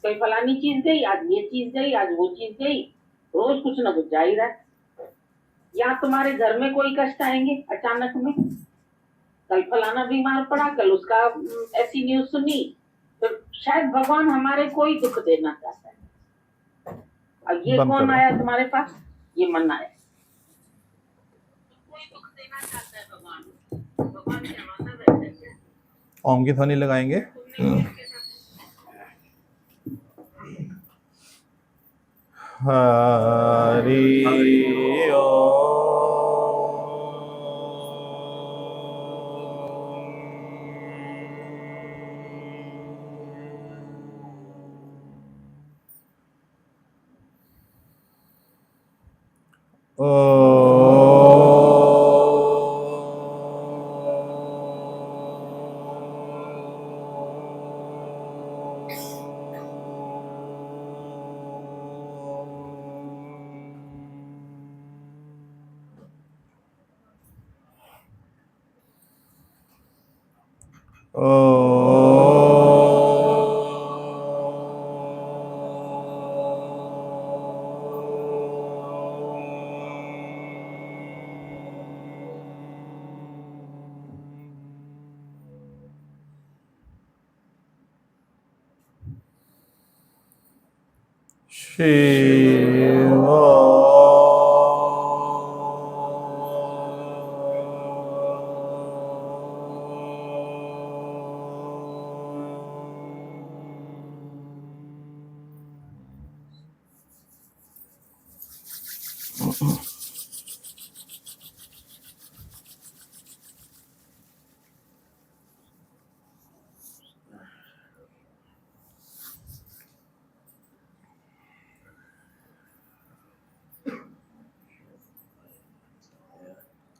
कहीं फलानी चीज गई, आज ये चीज गई, आज वो चीज गई, रोज कुछ ना कुछ जा ही रहा है। या तुम्हारे घर में कोई कष्ट आएंगे अचानक में, कल फलाना बीमार पड़ा, कल उसका ऐसी न्यूज सुनी, तो शायद भगवान हमारे कोई दुख देना चाहता है। और ये कौन आया तुम्हारे पास? ये मन आया, कोई दुख देना चाहता है भगवान। भगवान क्या माता बैठे हैं? ओम की ध्वनि लगाएंगे। हरि ओम।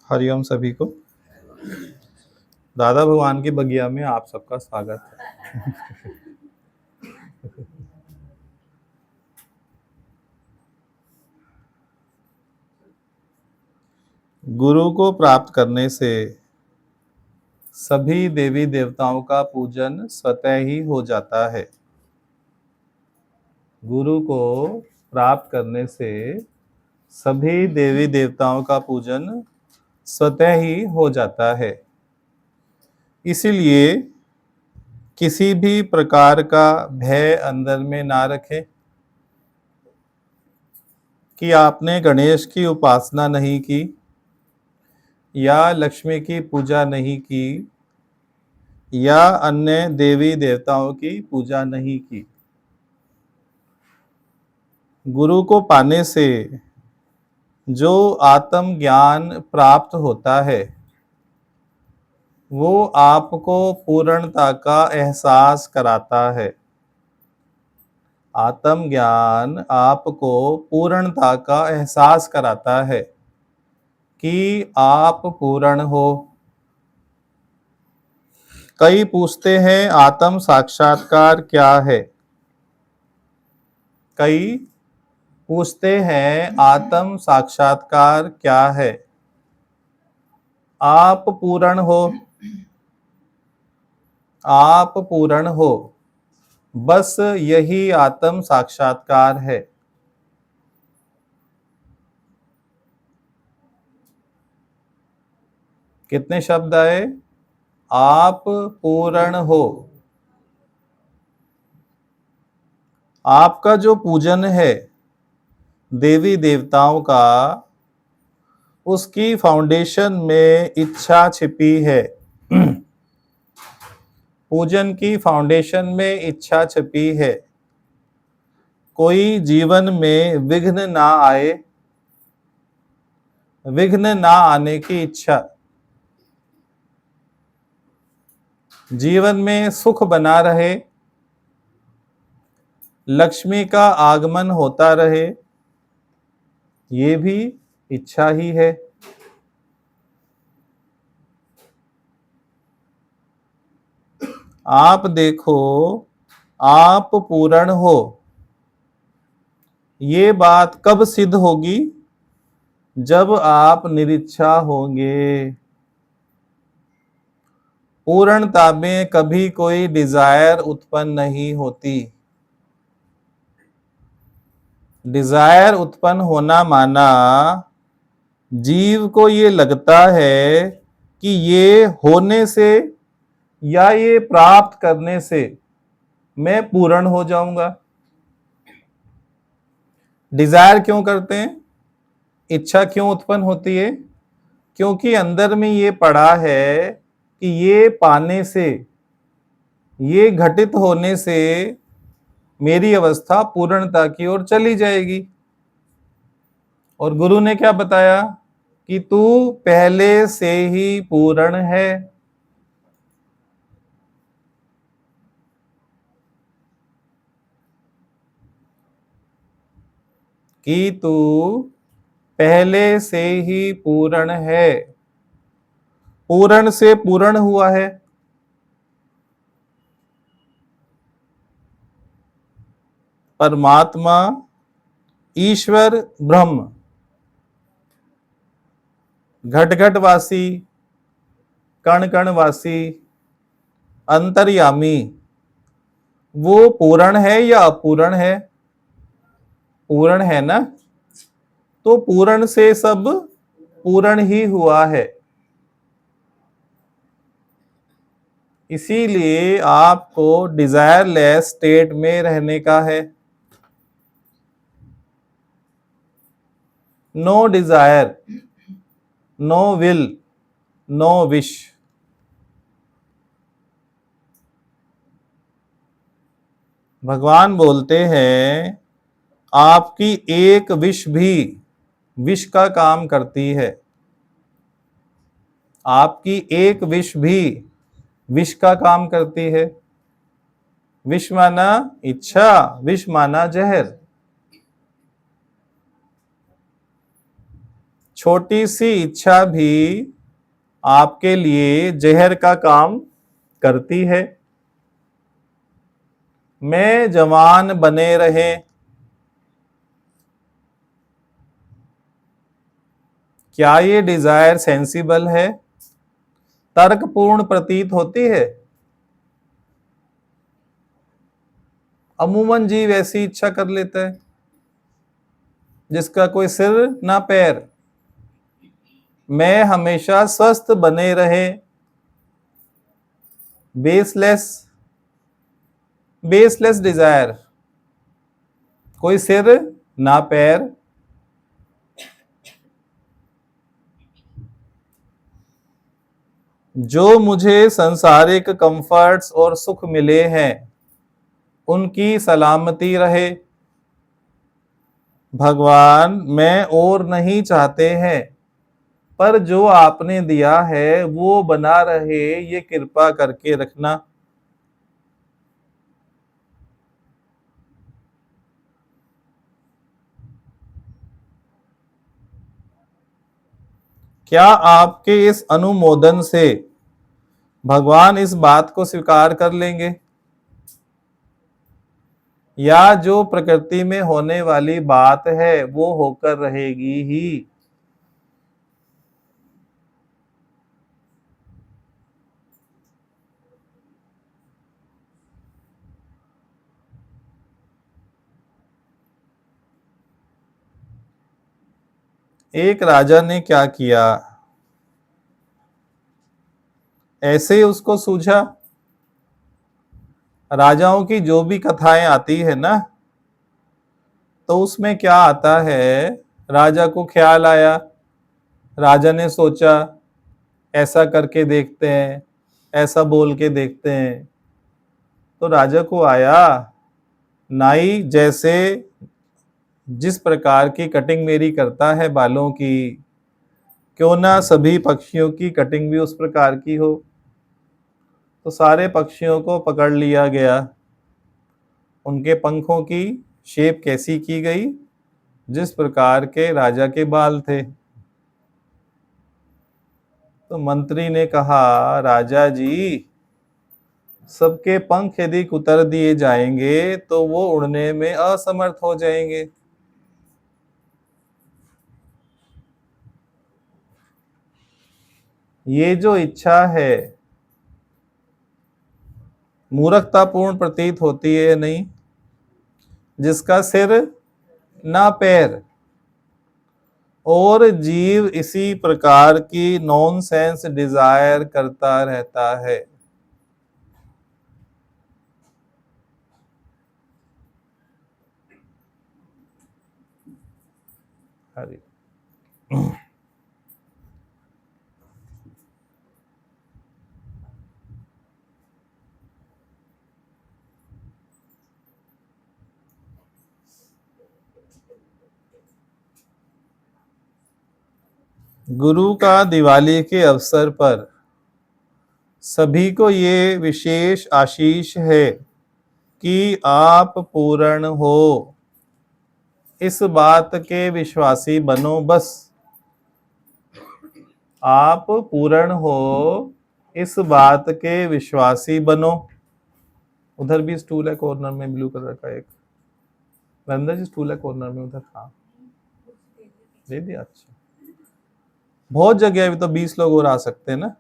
हरिओम सभी को। दादा भगवान की बगिया में आप सबका स्वागत है। गुरु को प्राप्त करने से सभी देवी देवताओं का पूजन स्वतः ही हो जाता है। गुरु को प्राप्त करने से सभी देवी देवताओं का पूजन स्वतः ही हो जाता है। इसीलिए किसी भी प्रकार का भय अंदर में ना रखें कि आपने गणेश की उपासना नहीं की या लक्ष्मी की पूजा नहीं की या अन्य देवी देवताओं की पूजा नहीं की। गुरु को पाने से जो आत्म ज्ञान प्राप्त होता है वो आपको पूर्णता का एहसास कराता है। आत्म ज्ञान आपको पूर्णता का एहसास कराता है कि आप पूर्ण हो। कई पूछते हैं आत्म साक्षात्कार क्या है? कई पूछते हैं आत्म साक्षात्कार क्या है? आप पूर्ण हो, आप पूर्ण हो, बस यही आत्म साक्षात्कार है। कितने शब्द आए? आप पूर्ण हो। आपका जो पूजन है देवी देवताओं का, उसकी फाउंडेशन में इच्छा छिपी है। पूजन की फाउंडेशन में इच्छा छिपी है। कोई जीवन में विघ्न ना आए, विघ्न ना आने की इच्छा, जीवन में सुख बना रहे, लक्ष्मी का आगमन होता रहे, ये भी इच्छा ही है। आप देखो, आप पूर्ण हो, ये बात कब सिद्ध होगी? जब आप निरीच्छा होंगे। पूर्णता में कभी कोई डिजायर उत्पन्न नहीं होती। डिजायर उत्पन्न होना माना जीव को ये लगता है कि ये होने से या ये प्राप्त करने से मैं पूर्ण हो जाऊंगा। डिजायर क्यों करते हैं, इच्छा क्यों उत्पन्न होती है? क्योंकि अंदर में ये पड़ा है कि ये पाने से, ये घटित होने से मेरी अवस्था पूर्णता की ओर चली जाएगी। और गुरु ने क्या बताया कि तू पहले से ही पूर्ण है। कि तू पहले से ही पूर्ण है। पूर्ण से पूर्ण हुआ है। परमात्मा, ईश्वर, ब्रह्म, घट घट वासी, कण कण वासी, अंतर्यामी, वो पूर्ण है या अपूर्ण है? पूर्ण है ना। तो पूर्ण से सब पूर्ण ही हुआ है। इसीलिए आपको डिजायरलेस स्टेट में रहने का है। No desire, no will, no wish. भगवान बोलते हैं आपकी एक विश भी विश का काम करती है। आपकी एक विश भी विश का काम करती है। विश माना इच्छा, विश माना जहर। छोटी सी इच्छा भी आपके लिए जहर का काम करती है। मैं जवान बने रहे, क्या ये डिजायर सेंसिबल है, तर्कपूर्ण प्रतीत होती है? अमूमन जीव ऐसी इच्छा कर लेता है जिसका कोई सिर ना पैर। मैं हमेशा स्वस्थ बने रहे, बेसलेस डिजायर, कोई सिर ना पैर। जो मुझे संसारिक कंफर्ट्स और सुख मिले हैं उनकी सलामती रहे। भगवान मैं और नहीं चाहते हैं, पर जो आपने दिया है वो बना रहे, ये कृपा करके रखना। क्या आपके इस अनुमोदन से भगवान इस बात को स्वीकार कर लेंगे, या जो प्रकृति में होने वाली बात है वो होकर रहेगी ही? एक राजा ने क्या किया, ऐसे ही उसको सूझा। राजाओं की जो भी कथाएं आती है ना, तो उसमें क्या आता है, राजा को ख्याल आया, राजा ने सोचा ऐसा करके देखते हैं, ऐसा बोल के देखते हैं। तो राजा को आया, नाई जैसे जिस प्रकार की कटिंग मेरी करता है बालों की, क्यों ना सभी पक्षियों की कटिंग भी उस प्रकार की हो। तो सारे पक्षियों को पकड़ लिया गया, उनके पंखों की शेप कैसी की गई, जिस प्रकार के राजा के बाल थे। तो मंत्री ने कहा, राजा जी सबके पंख यदि कुतर दिए जाएंगे तो वो उड़ने में असमर्थ हो जाएंगे। ये जो इच्छा है मूर्खतापूर्ण प्रतीत होती है नहीं? जिसका सिर ना पैर, और जीव इसी प्रकार की नॉनसेंस डिजायर करता रहता है। हरि गुरु का दिवाली के अवसर पर सभी को ये विशेष आशीष है कि आप पूर्ण हो, इस बात के विश्वासी बनो। बस आप पूर्ण हो, इस बात के विश्वासी बनो। उधर भी स्टूल है कॉर्नर में, ब्लू कलर का एक अंदर जी स्टूल है कॉर्नर में उधर। हाँ दे दिया। अच्छा, बहुत जगह है, अभी तो 20 लोग और आ सकते हैं ना।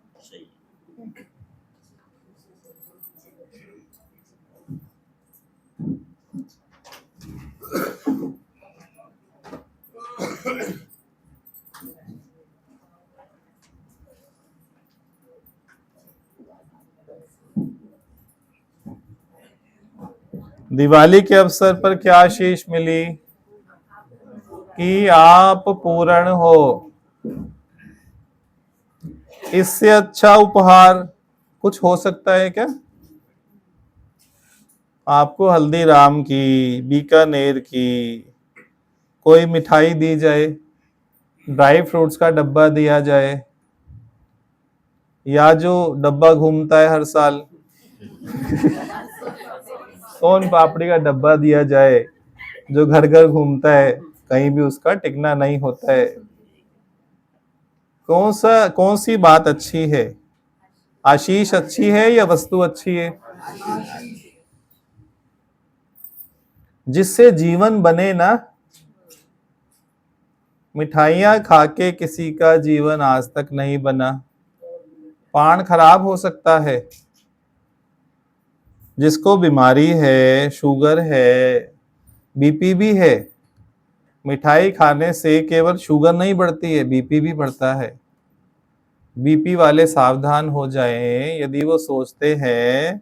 दिवाली के अवसर पर क्या आशीष मिली कि आप पूर्ण हो। इससे अच्छा उपहार कुछ हो सकता है क्या? आपको हल्दीराम की, बीकानेर की कोई मिठाई दी जाए, ड्राई फ्रूट्स का डब्बा दिया जाए, या जो डब्बा घूमता है हर साल सोन पापड़ी का डब्बा दिया जाए, जो घर घर घूमता है, कहीं भी उसका टिकना नहीं होता है। कौन सी बात अच्छी है? आशीष अच्छी है या वस्तु अच्छी है? जिससे जीवन बने ना। मिठाइयां खा के किसी का जीवन आज तक नहीं बना। पान खराब हो सकता है। जिसको बीमारी है, शुगर है, बीपी भी है, मिठाई खाने से केवल शुगर नहीं बढ़ती है, बीपी भी बढ़ता है। बीपी वाले सावधान हो जाएं। यदि वो सोचते हैं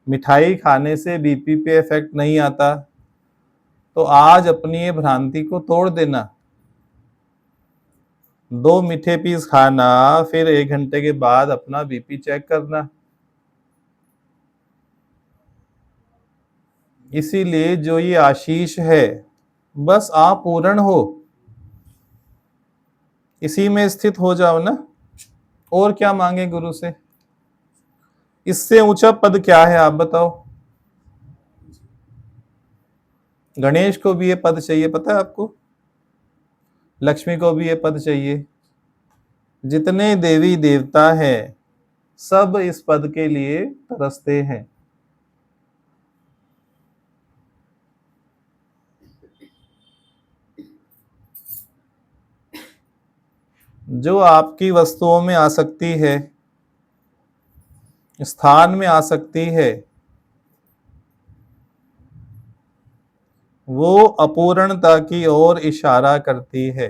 मिठाई खाने से बीपी पे इफेक्ट नहीं आता, तो आज अपनी ये भ्रांति को तोड़ देना। 2 मीठे पीस खाना, फिर 1 घंटे के बाद अपना बीपी चेक करना। इसीलिए जो ये आशीष है, बस आप पूर्ण हो, इसी में स्थित हो जाओ ना। और क्या मांगे गुरु से? इससे ऊंचा पद क्या है आप बताओ? गणेश को भी ये पद चाहिए, पता है आपको? लक्ष्मी को भी ये पद चाहिए। जितने देवी देवता हैं, सब इस पद के लिए तरसते हैं। जो आपकी वस्तुओं में आसक्ति है, स्थान में आसक्ति है, वो अपूर्णता की ओर इशारा करती है।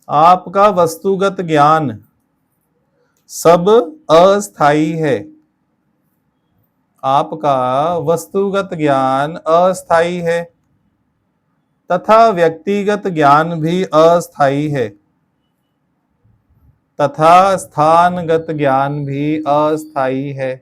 आपका वस्तुगत ज्ञान सब अस्थाई है। आपका वस्तुगत ज्ञान अस्थाई है, तथा व्यक्तिगत ज्ञान भी अस्थाई है, तथा स्थानगत ज्ञान भी अस्थाई है।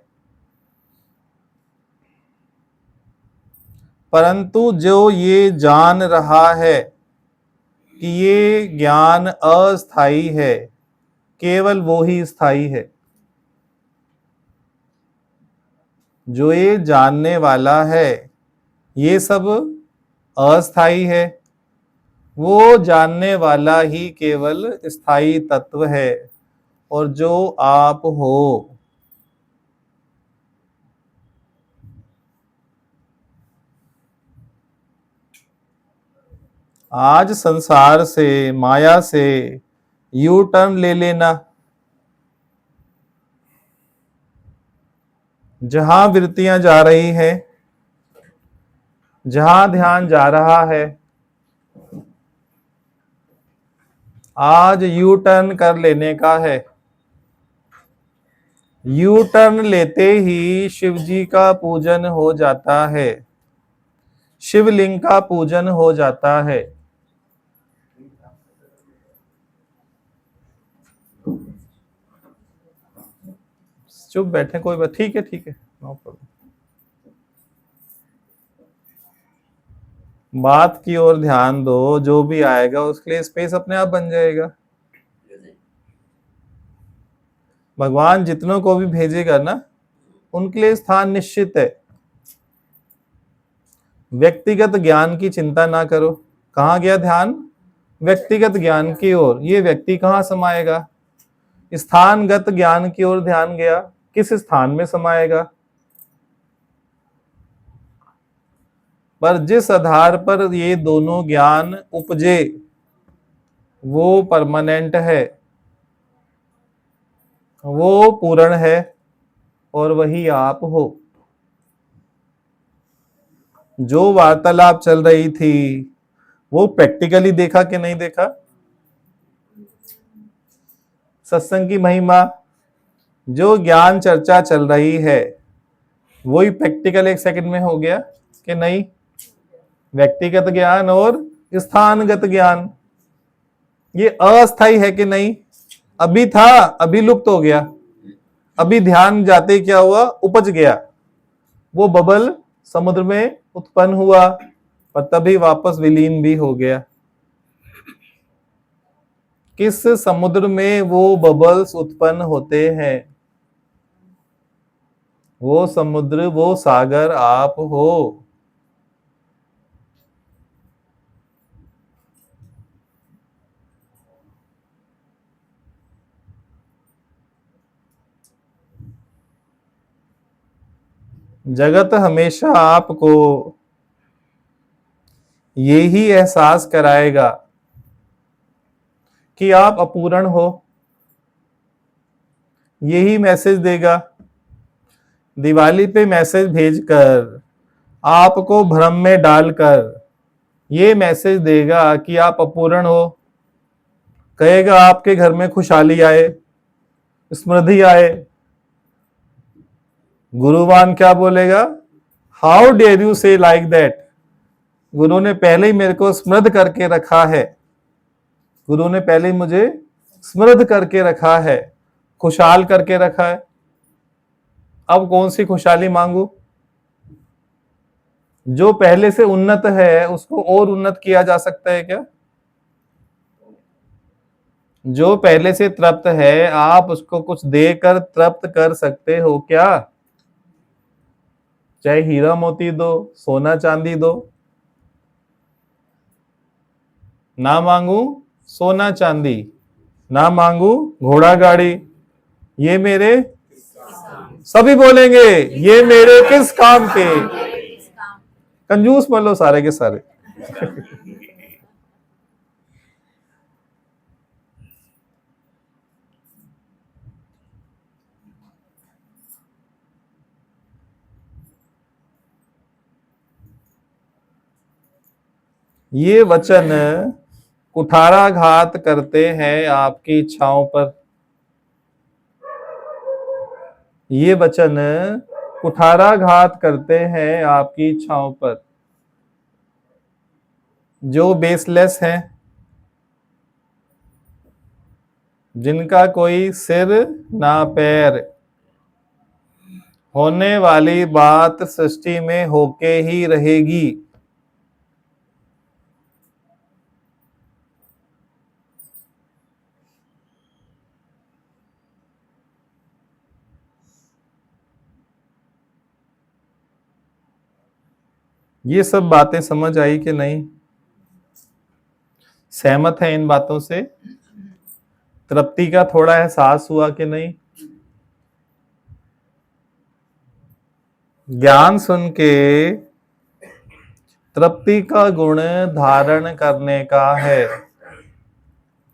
परंतु जो ये जान रहा है कि ये ज्ञान अस्थाई है, केवल वो ही स्थाई है। जो ये जानने वाला है ये सब अस्थाई है, वो जानने वाला ही केवल स्थायी तत्व है। और जो आप हो, आज संसार से, माया से यू टर्न ले लेना। जहां वृत्तियां जा रही है, जहां ध्यान जा रहा है, आज यू टर्न कर लेने का है। यू टर्न लेते ही शिव जी का पूजन हो जाता है, शिवलिंग का पूजन हो जाता है। चुप बैठे, कोई बात, ठीक है ठीक है, नो प्रॉब्लम। बात की ओर ध्यान दो, जो भी आएगा उसके लिए स्पेस अपने आप बन जाएगा। भगवान जितनों को भी भेजेगा ना, उनके लिए स्थान निश्चित है। व्यक्तिगत ज्ञान की चिंता ना करो। कहां गया ध्यान? व्यक्तिगत ज्ञान की ओर। ये व्यक्ति कहां समाएगा? स्थानगत ज्ञान की ओर ध्यान गया, किस स्थान में समाएगा? पर जिस आधार पर ये दोनों ज्ञान उपजे वो परमानेंट है, वो पूर्ण है, और वही आप हो। जो वार्तालाप चल रही थी वो प्रैक्टिकली देखा कि नहीं देखा? सत्संग की महिमा, जो ज्ञान चर्चा चल रही है वही प्रैक्टिकल एक सेकंड में हो गया कि नहीं? व्यक्तिगत ज्ञान और स्थानगत ज्ञान, ये अस्थायी है कि नहीं? अभी था, अभी लुप्त हो गया, अभी ध्यान जाते क्या हुआ? उपज गया, वो बबल समुद्र में उत्पन्न हुआ, पर तभी वापस विलीन भी हो गया। किस समुद्र में वो बबल्स उत्पन्न होते हैं? वो समुद्र, वो सागर आप हो। जगत हमेशा आपको यही एहसास कराएगा कि आप अपूर्ण हो, यही मैसेज देगा। दिवाली पे मैसेज भेजकर, आपको भ्रम में डालकर ये मैसेज देगा कि आप अपूर्ण हो। कहेगा आपके घर में खुशहाली आए, समृद्धि आए। गुरुवान क्या बोलेगा? हाउ डेयर यू से लाइक दैट। गुरु ने पहले ही मेरे को समृद्ध करके रखा है, गुरु ने पहले ही मुझे समृद्ध करके रखा है, खुशहाल करके रखा है। अब कौन सी खुशहाली मांगू? जो पहले से उन्नत है उसको और उन्नत किया जा सकता है क्या? जो पहले से तृप्त है आप उसको कुछ देकर तृप्त कर सकते हो क्या? चाहे हीरा मोती दो, सोना चांदी दो। ना मांगू सोना चांदी, ना मांगू घोड़ा गाड़ी, ये मेरे सभी बोलेंगे ये मेरे किस काम के। कंजूस मान लो सारे के सारे। ये वचन कुठाराघात करते हैं आपकी इच्छाओं पर। ये वचन कुठाराघात करते हैं आपकी इच्छाओं पर, जो बेसलेस हैं, जिनका कोई सिर ना पैर। होने वाली बात सृष्टि में होके ही रहेगी। ये सब बातें समझ आई कि नहीं? सहमत है इन बातों से? तृप्ति का थोड़ा एहसास हुआ कि नहीं? ज्ञान सुन के तृप्ति का गुण धारण करने का है,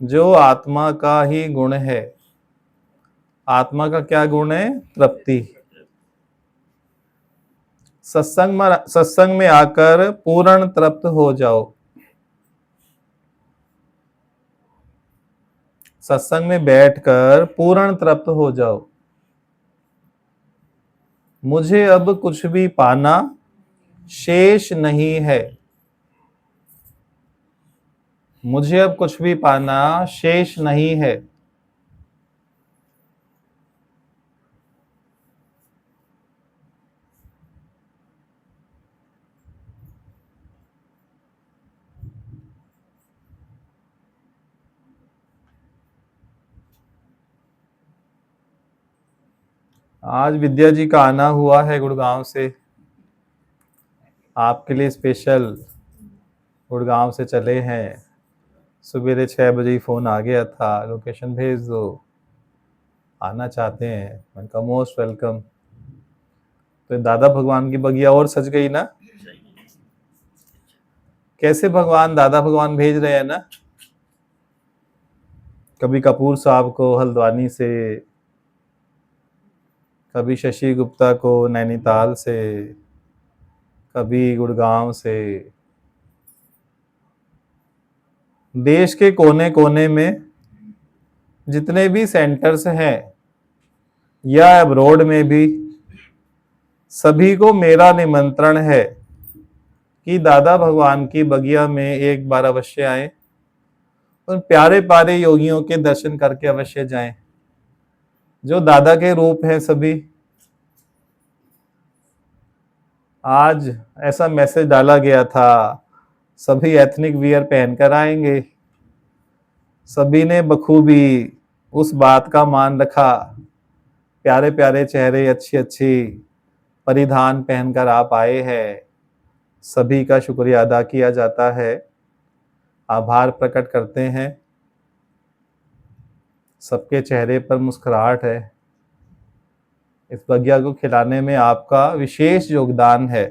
जो आत्मा का ही गुण है। आत्मा का क्या गुण है? तृप्ति। सत्संग में आकर पूर्ण तृप्त हो जाओ। सत्संग में बैठकर पूर्ण तृप्त हो जाओ। मुझे अब कुछ भी पाना शेष नहीं है। मुझे अब कुछ भी पाना शेष नहीं है। आज विद्या जी का आना हुआ है गुड़गांव से, आपके लिए स्पेशल गुड़गांव से चले हैं। सवेरे 6 बजे ही फोन आ गया था, लोकेशन भेज दो, आना चाहते हैं। मैंने कहा मोस्ट वेलकम। तो दादा भगवान की बगिया और सज गई ना। कैसे भगवान, दादा भगवान भेज रहे हैं ना। कभी कपूर साहब को हल्द्वानी से, कभी शशि गुप्ता को नैनीताल से, कभी गुड़गांव से। देश के कोने कोने में जितने भी सेंटर्स हैं या अब्रॉड में भी, सभी को मेरा निमंत्रण है कि दादा भगवान की बगिया में एक बार अवश्य आए, उन प्यारे प्यारे योगियों के दर्शन करके अवश्य जाएं, जो दादा के रूप हैं सभी। आज ऐसा मैसेज डाला गया था, सभी एथनिक वियर पहनकर आएंगे। सभी ने बखूबी उस बात का मान रखा। प्यारे प्यारे चेहरे, अच्छी अच्छी परिधान पहनकर आप आए हैं। सभी का शुक्रिया अदा किया जाता है, आभार प्रकट करते हैं। सबके चेहरे पर मुस्कुराहट है। इस बगिया को खिलाने में आपका विशेष योगदान है।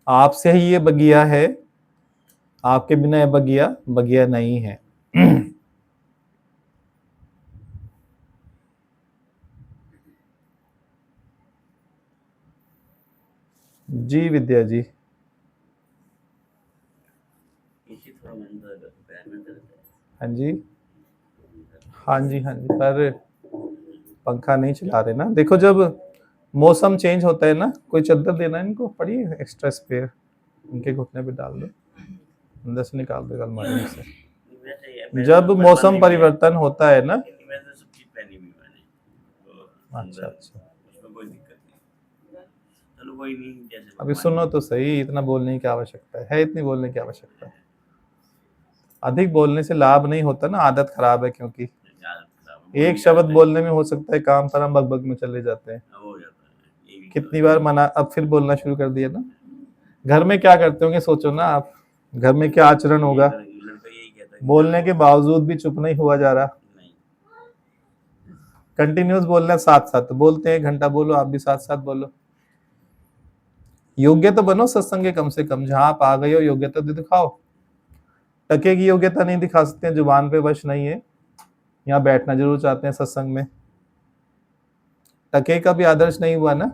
आपसे ही ये बगिया है, आपके बिना ये बगिया बगिया नहीं है। जी विद्या जी। हाँ जी, हाँ जी, हाँ जी, पर पंखा नहीं चला रहे ना। देखो जब मौसम चेंज होता है ना, कोई चादर देना इनको पड़ी एक्स्ट्रा स्पेयर, इनके घुटने पे डाल दो, अंदर से निकाल दो अलमारी में से। जब मौसम परिवर्तन होता है ना। अच्छा अच्छा, चलो कोई नहीं, जैसे अभी सुनो तो सही, इतना बोलने की आवश्यकता है इतनी बोलने की आवश्यकता है। अधिक बोलने से लाभ नहीं होता ना, आदत खराब है। क्योंकि एक शब्द बोलने में हो सकता है काम पर हम बकबक में चले जाते हैं। कितनी बार मना, अब फिर बोलना शुरू कर दिया ना। घर में क्या करते होंगे सोचो ना आप, घर में क्या आचरण होगा। बोलने के बावजूद भी चुप नहीं हुआ जा रहा, कंटिन्यूस बोलना, साथ साथ बोलते हैं, घंटा बोलो, आप भी साथ साथ बोलो। योग्य तो बनो सत्संग के, कम से कम जहां आप आ गए हो योग्यता तो दिखाओ। टके की योग्यता नहीं दिखा सकते, जुबान पे वश नहीं है। यहाँ बैठना जरूर चाहते हैं सत्संग में, टके का भी आदर्श नहीं हुआ ना।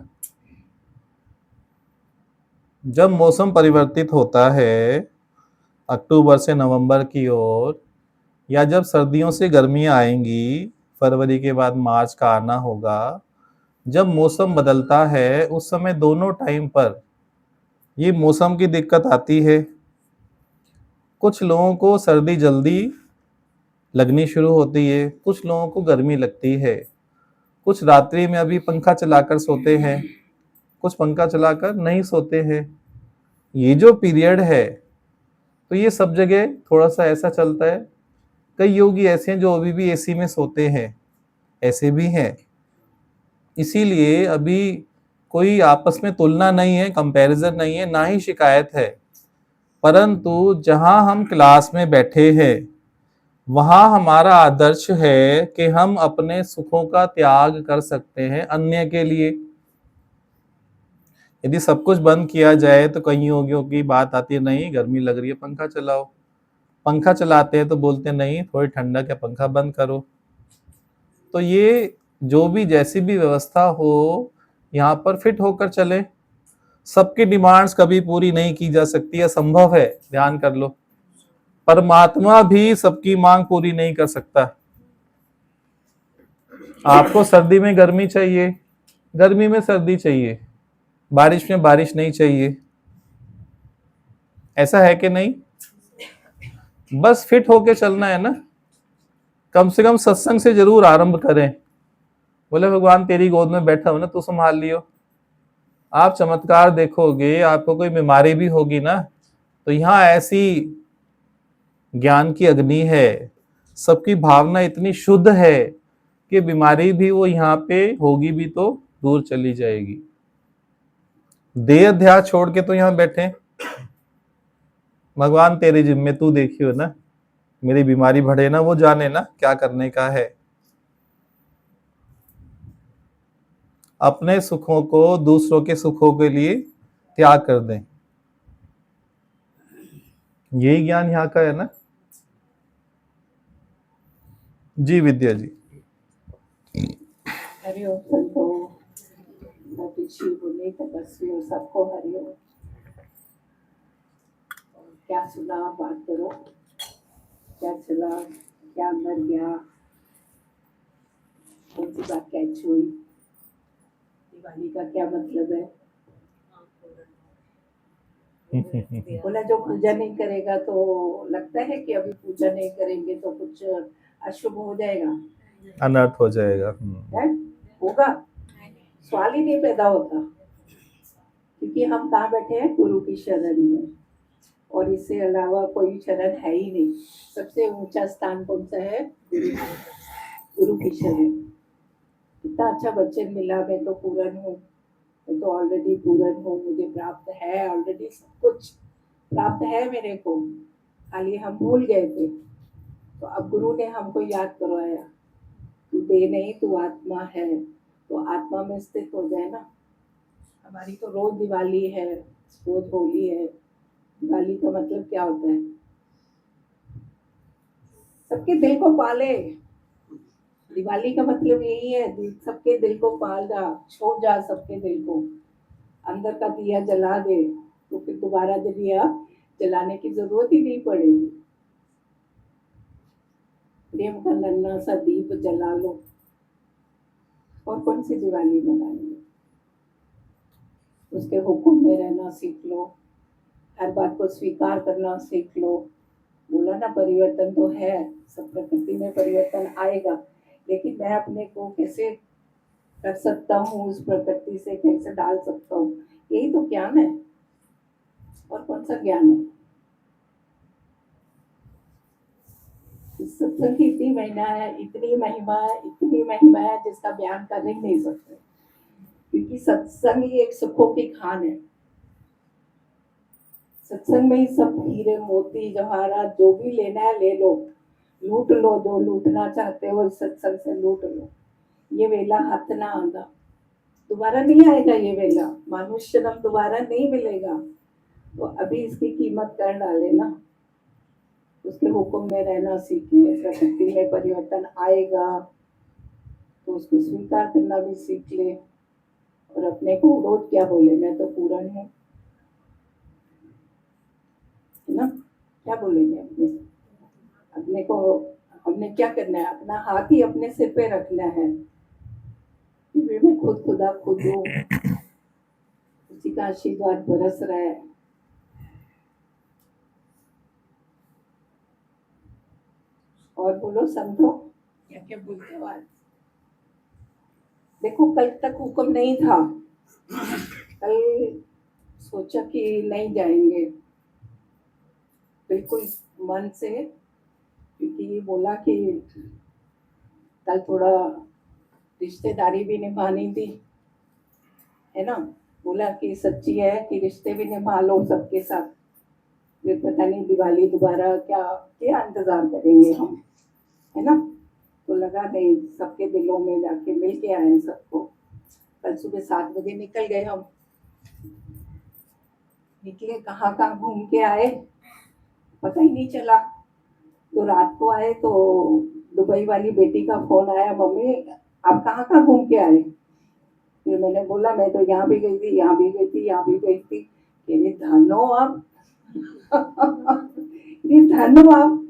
जब मौसम परिवर्तित होता है अक्टूबर से नवंबर की ओर, या जब सर्दियों से गर्मियां आएंगी, फरवरी के बाद मार्च का आना होगा, जब मौसम बदलता है उस समय दोनों टाइम पर ये मौसम की दिक्कत आती है। कुछ लोगों को सर्दी जल्दी लगनी शुरू होती है, कुछ लोगों को गर्मी लगती है। कुछ रात्रि में अभी पंखा चलाकर सोते हैं, कुछ पंखा चलाकर नहीं सोते हैं। ये जो पीरियड है, तो ये सब जगह थोड़ा सा ऐसा चलता है। कई योगी ऐसे हैं जो अभी भी एसी में सोते हैं, ऐसे भी हैं। इसीलिए अभी कोई आपस में तुलना नहीं है, कंपैरिजन नहीं है, ना ही शिकायत है। परंतु जहां हम क्लास में बैठे हैं, वहां हमारा आदर्श है कि हम अपने सुखों का त्याग कर सकते हैं अन्य के लिए। यदि सब कुछ बंद किया जाए तो कई योगियों की बात आती है, नहीं गर्मी लग रही है पंखा चलाओ। पंखा चलाते हैं तो बोलते नहीं थोड़ी ठंडक है, पंखा बंद करो। तो ये जो भी जैसी भी व्यवस्था हो, यहाँ पर फिट होकर चले। सबकी डिमांड्स कभी पूरी नहीं की जा सकती, असंभव है, ध्यान कर लो। परमात्मा भी सबकी मांग पूरी नहीं कर सकता। आपको सर्दी में गर्मी चाहिए, गर्मी में सर्दी चाहिए, बारिश में बारिश नहीं चाहिए, ऐसा है कि नहीं? बस फिट होके चलना है ना। कम से कम सत्संग से जरूर आरंभ करें। बोले भगवान तेरी गोद में बैठा हो ना, तू संभाल लियो। आप चमत्कार देखोगे, आपको कोई बीमारी भी होगी ना, तो यहाँ ऐसी ज्ञान की अग्नि है, सबकी भावना इतनी शुद्ध है कि बीमारी भी वो यहाँ पे होगी भी तो दूर चली जाएगी। देह अध्यास छोड़ के तो यहाँ बैठे, भगवान तेरे जिम्मे, तू देखियो ना, मेरी बीमारी बढ़े ना, वो जाने ना क्या करने का है। अपने सुखों को दूसरों के सुखों के लिए त्याग कर दें, यही ज्ञान यहाँ का है ना। जी विद्या जी। हरिओम संतो, ऋषि मुनि तपस्वियों, सबको हरिओम। क्या सुना, बात करो, क्या चला, क्या अंदर गया, कौन सी बात कैच हुई, दिवाली का क्या मतलब है। बोला जो पूजा नहीं करेगा तो लगता है कि अभी पूजा नहीं करेंगे तो कुछ अशुभ हो जाएगा, अनर्थ हो जाएगा। है? होगा, सवाल ही नहीं पैदा होता, क्योंकि हम कहाँ बैठे हैं, गुरु की शरण में, और इससे अलावा कोई शरण है ही नहीं। सबसे ऊंचा स्थान कौन सा है, गुरु की शरण। कितना अच्छा वचन मिला, मैं तो पूर्ण हूँ, मैं तो ऑलरेडी पूर्ण हूँ, मुझे प्राप्त है, ऑलरेडी सब कुछ प्राप्त है मेरे को, खाली हम भूल गए थे। तो अब गुरु ने हमको याद करवाया, तू देह नहीं, तू आत्मा है, तो आत्मा में स्थित हो जाए ना। हमारी तो रोज दिवाली है, रोज होली है। दिवाली का मतलब क्या होता है, सबके दिल को पाले। दिवाली का मतलब यही है, सबके दिल को पाल जा, छो जा सबके दिल को, अंदर का दिया जला दे, तो फिर दोबारा दिया जलाने की जरूरत ही नहीं पड़ेगी। प्रेम का नन्हा सा दीप जला लो, और कौन सी दिवाली मनाएंगे। उसके हुक्म में रहना सीख लो, हर बात को स्वीकार करना सीख लो। बोला ना, परिवर्तन तो है, सब प्रकृति में परिवर्तन आएगा, लेकिन मैं अपने को कैसे कर सकता हूँ, उस प्रकृति से कैसे डाल सकता हूँ, यही तो ज्ञान है। और कौन सा ज्ञान है। इस सत्संग की इतनी महिमा है, इतनी महिमा है, इतनी महिमा है, जिसका बयान कर ही नहीं सकते, क्योंकि सत्संग ही एक सुखों की खान है। सत्संग में ही सब हीरे मोती जवाहरात जो भी लेना है ले लो, लूट लो, जो लूटना चाहते हो सत्संग से लूट लो। ये वेला हाथ ना आंदा, दोबारा नहीं आएगा ये वेला, मनुष्य जन्म दोबारा नहीं मिलेगा। तो अभी इसकी कीमत कर डाले ना, उसके हुक्म में रहना सीखे। प्रकृति में परिवर्तन आएगा तो उसको स्वीकार करना भी सीख ले, और अपने को रोज क्या बोले, मैं तो पूर्ण हूँ, है ना। क्या बोलेंगे अपने अपने को, हमने क्या करना है, अपना हाथ ही अपने सिर पे रखना है, मैं खुद खुदा खुद हूँ, उसी का आशीर्वाद बरस रहा है। और बोलो संतो, क्या क्या बोलते हो आज। देखो कल तक हुक्म नहीं था, कल सोचा कि नहीं जाएंगे बिल्कुल मन से, क्योंकि बोला कि कल थोड़ा रिश्तेदारी भी निभानी थी, है ना। बोला कि सच्ची है कि रिश्ते भी निभा लो सबके साथ, फिर पता नहीं दिवाली दोबारा क्या क्या इंतजार करेंगे हम, है ना। तो लगा नहीं, सबके दिलों में जाके मिल के आए सबको। कल सुबह 7 बजे निकल गए हम, निकले कहाँ कहाँ घूम के आए पता ही नहीं चला। तो रात को आए तो दुबई वाली बेटी का फोन आया, मम्मी आप कहाँ कहाँ घूम के आए। फिर मैंने बोला मैं तो यहाँ भी गई थी, यहाँ भी गई थी, यहाँ भी गई थी। ये धनो आप ये धनो आप।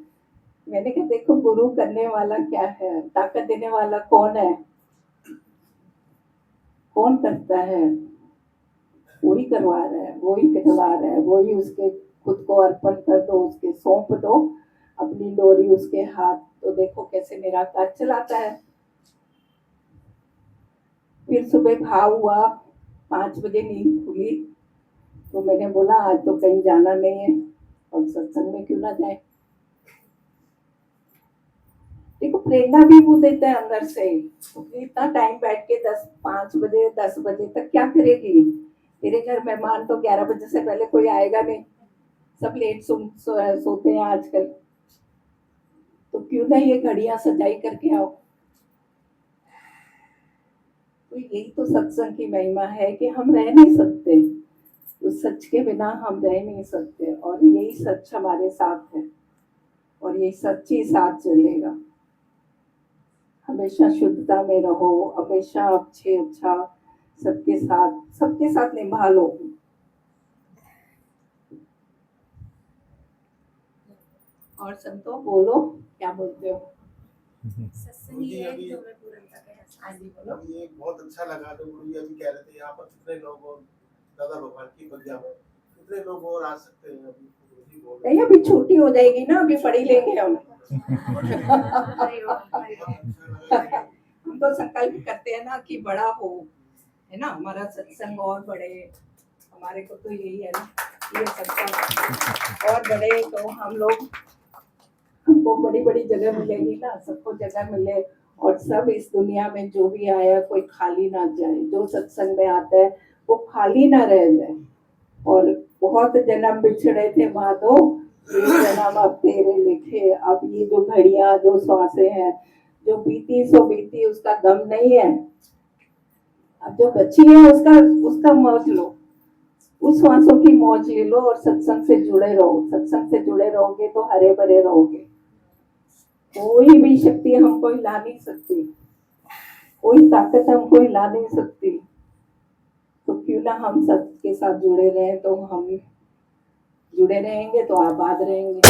मैंने कहा देखो गुरु करने वाला क्या है, ताकत देने वाला कौन है, कौन करता है, वही करवा रहा है, वही करवा रहा है, वही उसके खुद को अर्पण कर दो, उसके सौंप दो अपनी डोरी उसके हाथ, तो देखो कैसे मेरा काज चलाता है। फिर सुबह भाव हुआ, 5 बजे नींद खुली, तो मैंने बोला आज तो कहीं जाना नहीं है और सत्संग में क्यों ना जाए। देखो प्रेरणा भी वो देता है अंदर से। इतना टाइम बैठ के 5 बजे 10 बजे तक क्या करेगी। तेरे घर मेहमान तो 11 बजे से पहले कोई आएगा नहीं, सब लेट सोते हैं आजकल, तो क्यों ना ये घड़ियां सजाई करके आओ। तो यही तो सत्संग की महिमा है कि हम रह नहीं सकते, उस सच के बिना हम रह नहीं सकते, और यही सच हमारे साथ है और यही सच ही साथ चलेगा। हमेशा शुद्धता में रहो, हमेशा अच्छा सबके साथ निभा लो। और संतो बोलो, क्या बोलते हो। सत्संग ये है जो हमें पूर्णता का एहसास दिलाता है। ये बहुत अच्छा लगा जो गुरु जी अभी कह रहे थे, यहाँ पर कितने लोग और दादा भगवान की बगिया में कितने लोग और आ सकते हैं। अभी गुरु जी बोल रहे नहीं अभी छुट्टी हो जाएगी ना, अभी पढ़ी लेंगे हम। हम तो संकल्प करते हैं ना कि बड़ा हो, है ना, हमारा सत्संग और बढ़े। हमारे को तो यही है ना, ये सत्संग और बढ़े तो हम लोग, हमको बड़ी बड़ी जगह मिलेगी ना, सबको जगह मिले, और सब इस दुनिया में जो भी आया कोई खाली ना जाए, जो सत्संग में आता है वो खाली ना रह जाए। और बहुत जन्म बिछड़े थे माधो, ये जन्म अब तेरे लिखे, अब ये जो घड़ियां जो सांसें हैं जो बीती सो बीती, उसका गम नहीं है, अब जो बची है उसका मौज लो, उस सांसों की मौज ले लो और सत्संग से जुड़े रहो। सत्संग से जुड़े रहोगे तो हरे भरे रहोगे। कोई भी शक्ति हमको हिला नहीं सकती, कोई ताकत हमको हिला नहीं सकती, तो क्यों ना हम सबके साथ जुड़े रहे, तो हम जुड़े रहेंगे तो आबाद रहेंगे।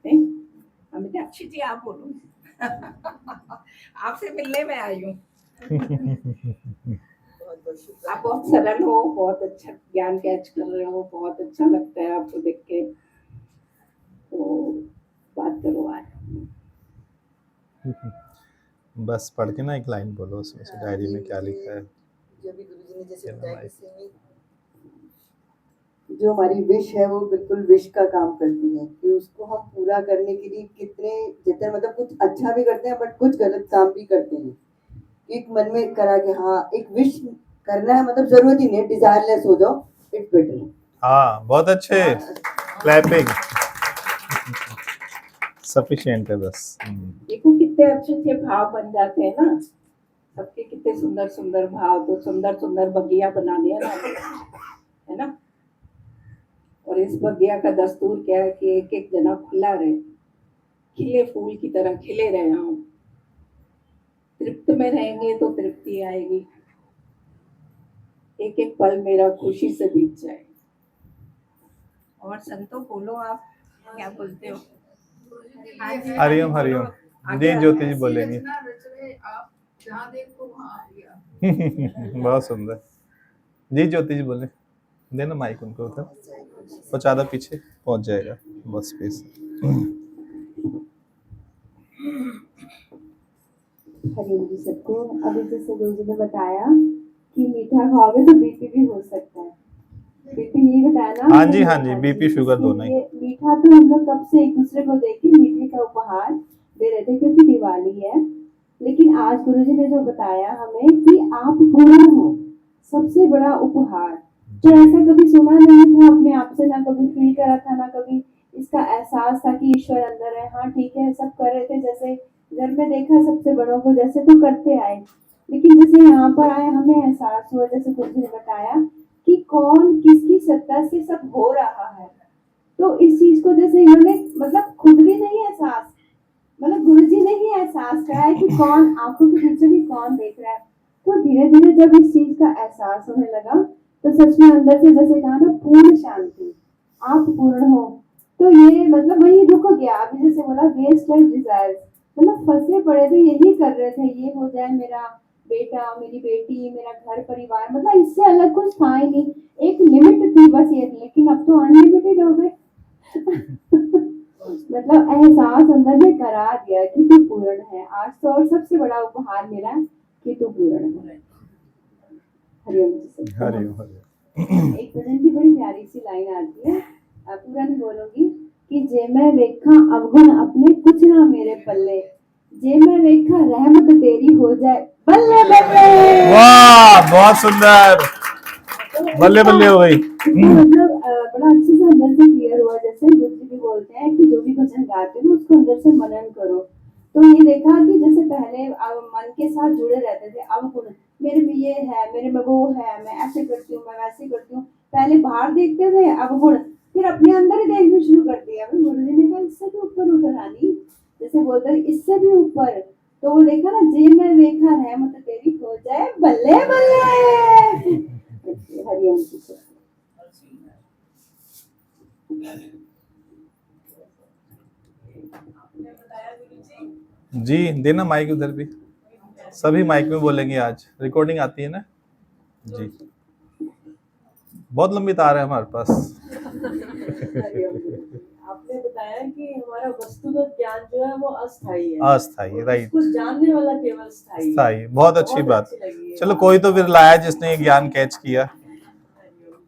नहीं अमित अच्छी जी आप बोलो। आपसे मिलने में आई हूँ। आप बहुत सरल हो, बहुत अच्छा ज्ञान कैच कर रहे हो, बहुत अच्छा लगता है आपको देख के, तो बात करो आज। बस पढ़ के ना एक लाइन बोलो उसमें से, डायरी में क्या लिखा है। जो भी गुरुजी ने जैसे बताया कि सीमित जो हमारी विश है वो बिल्कुल विश का काम करती है, कि उसको हम पूरा करने के लिए जितने मतलब कुछ अच्छा भी करते हैं बट कुछ गलत काम भी करते हैं। एक मन में करा कि हाँ एक विश करना है, मतलब जरूरत ही नहीं, डिजायरलेस हो जाओ, इट्स बेटर। हाँ बहुत अच्छे, क्लैपिंग सफिशिएंट है बस। देखो कितने अच्छे अच्छे भाव बन जाते हैं ना, सबके कितने सुंदर सुंदर भाव, तो सुंदर सुंदर बगिया बना दिया ना, है ना। और इस बगिया का दस्तूर क्या है कि एक एक जना खुला रहे, खिले फूल की तरह खिले रहे हम। तृप्त में रहेंगे तो तृप्ति आएगी, एक एक पल मेरा खुशी से बीत जाए। और संतो बोलो आप क्या बोलते हो। हरिओम हरिओम जी, ज्योति जी बोलेंगे। आप जहाँ देखो वहाँ आ गया। बहुत सुंदर जी, ज्योति जी बोले, देना माइक उनको उधर, वो ज़्यादा पीछे पहुंच जाएगा बस प्लीज। हरिओम जी सबको। अभी जैसे गुरुजी ने बताया कि मीठा खाओगे तो बीपी भी हो सकता है, बीपी नहीं बताया ना। हाँ जी हाँ जी, बीपी शुगर दोनों ही। मीठा तो हम लोग कब से एक दूसरे को देख के मीठे का उपहार दे रहे थे क्योंकि दिवाली है, लेकिन आज गुरुजी ने जो बताया हमें कि आप पूर्ण हो, सबसे बड़ा उपहार, तो ऐसा कभी सुना नहीं था अपने आप से, ना कभी फील करा था, ना कभी इसका एहसास था कि ईश्वर अंदर है। हाँ ठीक है, सब कर रहे थे, जैसे घर में देखा सबसे बड़ों को जैसे तो करते आए, लेकिन जैसे यहाँ पर आए हमें एहसास हुआ, जैसे गुरुजी ने बताया कि कौन किसकी सत्ता से सब हो रहा है। तो इस चीज को जैसे इन्होंने मतलब खुद भी नहीं एहसास, मतलब गुरुजी ने ही एहसास कराया कि कौन आंखों के पीछे भी कौन देख रहा है। तो धीरे धीरे जब इस चीज का एहसास होने लगा तो सच में अंदर से जैसे कहा ना पूर्ण शांति, आप पूर्ण हो। तो ये मतलब वही रुक गया। अभी जैसे बोला वेस्ट लाइफ डिजायर, मतलब फंसे पड़े थे, यही कर रहे थे, ये हो जाए मेरा बेटा, मेरी बेटी, मेरा घर परिवार, मतलब इससे अलग कुछ था ही नहीं। एक लिमिट थी बस ये, लेकिन अब तो अनलिमिटेड हो गए। मतलब एहसास अंदर में करा दिया कि तू पूर्ण है। आज तो और सबसे बड़ा उपहार मिला कि तू पूर्ण है। हरिओम जी से। हरिओम हरिओम। एक भजन की बड़ी प्यारी सी लाइन आती है, पूरा नहीं बोलूंगी, कि जे मैं वेखा अवगुण अपने कुछ ना मेरे पल्ले, जे मैं वेखा रहमत तेरी हो जाए बल्ले बल्ले। वाह, बहुत सुंदर, बल्ले बल्ले हो गई। मतलब बड़ा अच्छे से अंदर से क्लियर हुआ। जैसे गुरु जी भी बोलते हैं कि जो भी भजन गाते हो उसको अंदर से मनन करो। तो ये देखा कि जैसे पहले मन के साथ जुड़े रहते थे, अब गुण मेरे में ये है, मेरे में वो है, मैं ऐसे करती हूँ, मैं वैसे करती हूँ। पहले बाहर देखते थे, अब गुण फिर अपने अंदर ही देखना शुरू कर दिया। फिर गुरु जी ने कहा इससे भी ऊपर उठ रानी, जैसे बोलते हैं इससे भी ऊपर। तो वो देखा ना, जे मैं वेखा रहमत तेरी हो जाए बल्ले बल्ले। हरिओम जी। जी देना माइक उधर भी, सभी माइक में बोलेंगे, आज रिकॉर्डिंग आती है ना जी। बहुत लंबी तार है हमारे पास। आपने बताया कि हमारा वस्तुगत ज्ञान जो है वो अस्थायी है, अस्थायी, राइट। कुछ जानने वाला केवल स्थायी है। स्थायी, बहुत अच्छी बात। लगी है। चलो कोई तो फिर लाया जिसने ये ज्ञान कैच किया।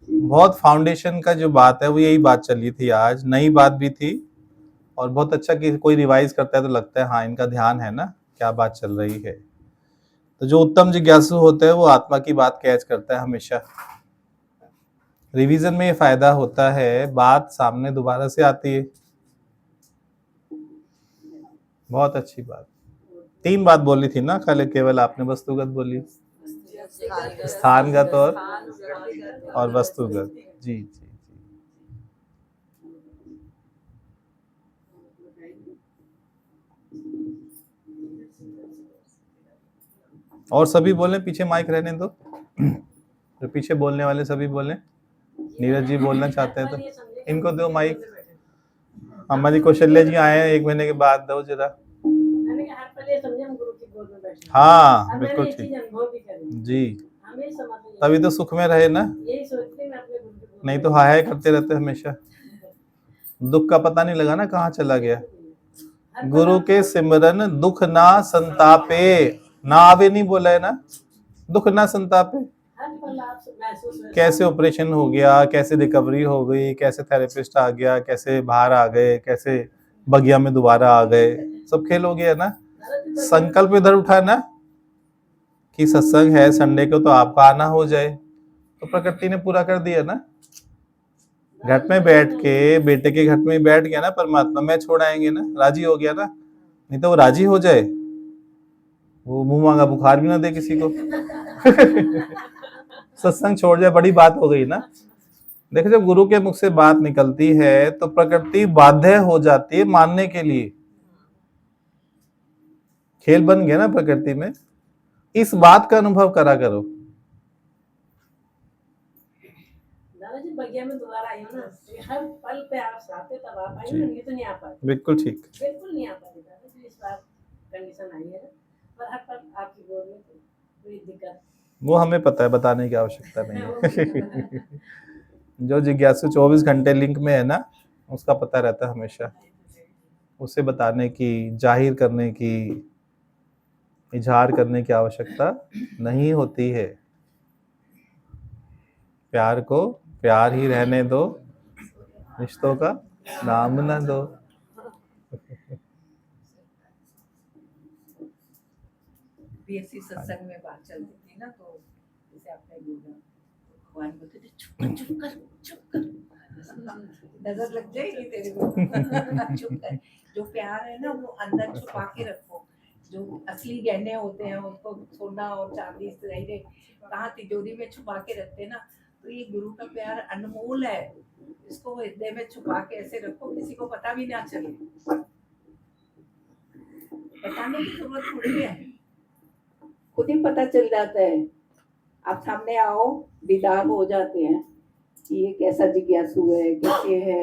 बहुत फाउंडेशन का जो बात है वो यही बात चली थी आज, नई बात भी थी। और बहुत अच्छा कि कोई रिवाइज करता है तो लगता है हाँ इनका ध्यान है ना क्या बात चल रही है। तो जो उत्तम जिज्ञासु होता है वो आत्मा की बात कैच करता है हमेशा। रिवीजन में ये फायदा होता है, बात सामने दोबारा से आती है। बहुत अच्छी बात। 3 बात बोली थी ना, खाली केवल आपने वस्तुगत बोली, स्थानगत और वस्तुगत। जी जी। और सभी बोले, पीछे माइक रहने दो, जो पीछे बोलने वाले सभी बोले। नीरज जी बोलना चाहते हैं तो इनको दो माइक। हमारी कौशल्या जी आए हैं 1 महीने के बाद, दो जरा। हाँ बिल्कुल ठीक जी, तभी तो सुख में रहे ना, नहीं तो हाय हाय करते रहते हमेशा। दुख का पता नहीं लगा ना कहाँ चला गया। गुरु के सिमरन दुख ना संतापे, ना आवे नहीं बोला है ना, दुख ना संतापे। कैसे ऑपरेशन हो गया, कैसे रिकवरी हो गई, कैसे थेरेपिस्ट आ गया, कैसे बाहर आ गए, कैसे बगिया में दोबारा आ गए, सब खेल हो गया ना। संकल्प इधर उठा ना कि सत्संग है संडे को तो आपका आना हो जाए, तो प्रकृति ने पूरा कर दिया ना। घट में बैठ के, बेटे के घट में बैठ गया ना परमात्मा, मैं छोड़ आएंगे ना, राजी हो गया ना। नहीं तो वो राजी हो जाए, वो मुंह मांगा बुखार भी ना दे किसी को। सत्संग छोड़ जाए, बड़ी बात हो गई ना। देखो जब गुरु के मुख से बात निकलती है तो प्रकृति बाध्य हो जाती है मानने के लिए। खेल बन गया ना प्रकृति में। इस बात का अनुभव करा करो। दादाजी बगिया में दोबारा आई हो ना, हर पल पे आप साथ थे, तब आप आई हो ना, नहीं तो नहीं आ पाती। बिल्कुल ठीक, बिल्कुल नहीं आ पाती दादाजी, इस बार कंडीशन आई है ना, पर हर पल आपकी गोद में थी, कोई दिक्कत वो हमें पता है, बताने की आवश्यकता नहीं है। जो जिज्ञासु 24 घंटे लिंक में है ना, उसका पता रहता है हमेशा। उसे बताने की, जाहिर करने की, इजहार करने की आवश्यकता नहीं होती है। प्यार को प्यार ही रहने दो, रिश्तों का नाम न दो। बीएससी सत्संग में बात चलती थी ना, तो जैसे आपने बोला भगवान बोलते थे चुप कर चुप कर, नजर लग जाएगी तेरे को। चुप कर। जो प्यार है ना वो अंदर छुपा के रखो। जो असली गहने होते हैं उसको सोना और चांदी से कहाँ तिजोरी में छुपा के रखते हैं ना, तो ये गुरु का प्यार अनमोल है। इसको हृदय में छुपा के ऐसे रखो, किसी को पता भी ना चले। बताने की जरूरत थोड़ी है। खुद ही पता चल जाता है। आप सामने आओ, दीदार हो जाते हैं कि ये कैसा जिज्ञासु है, कैसे है,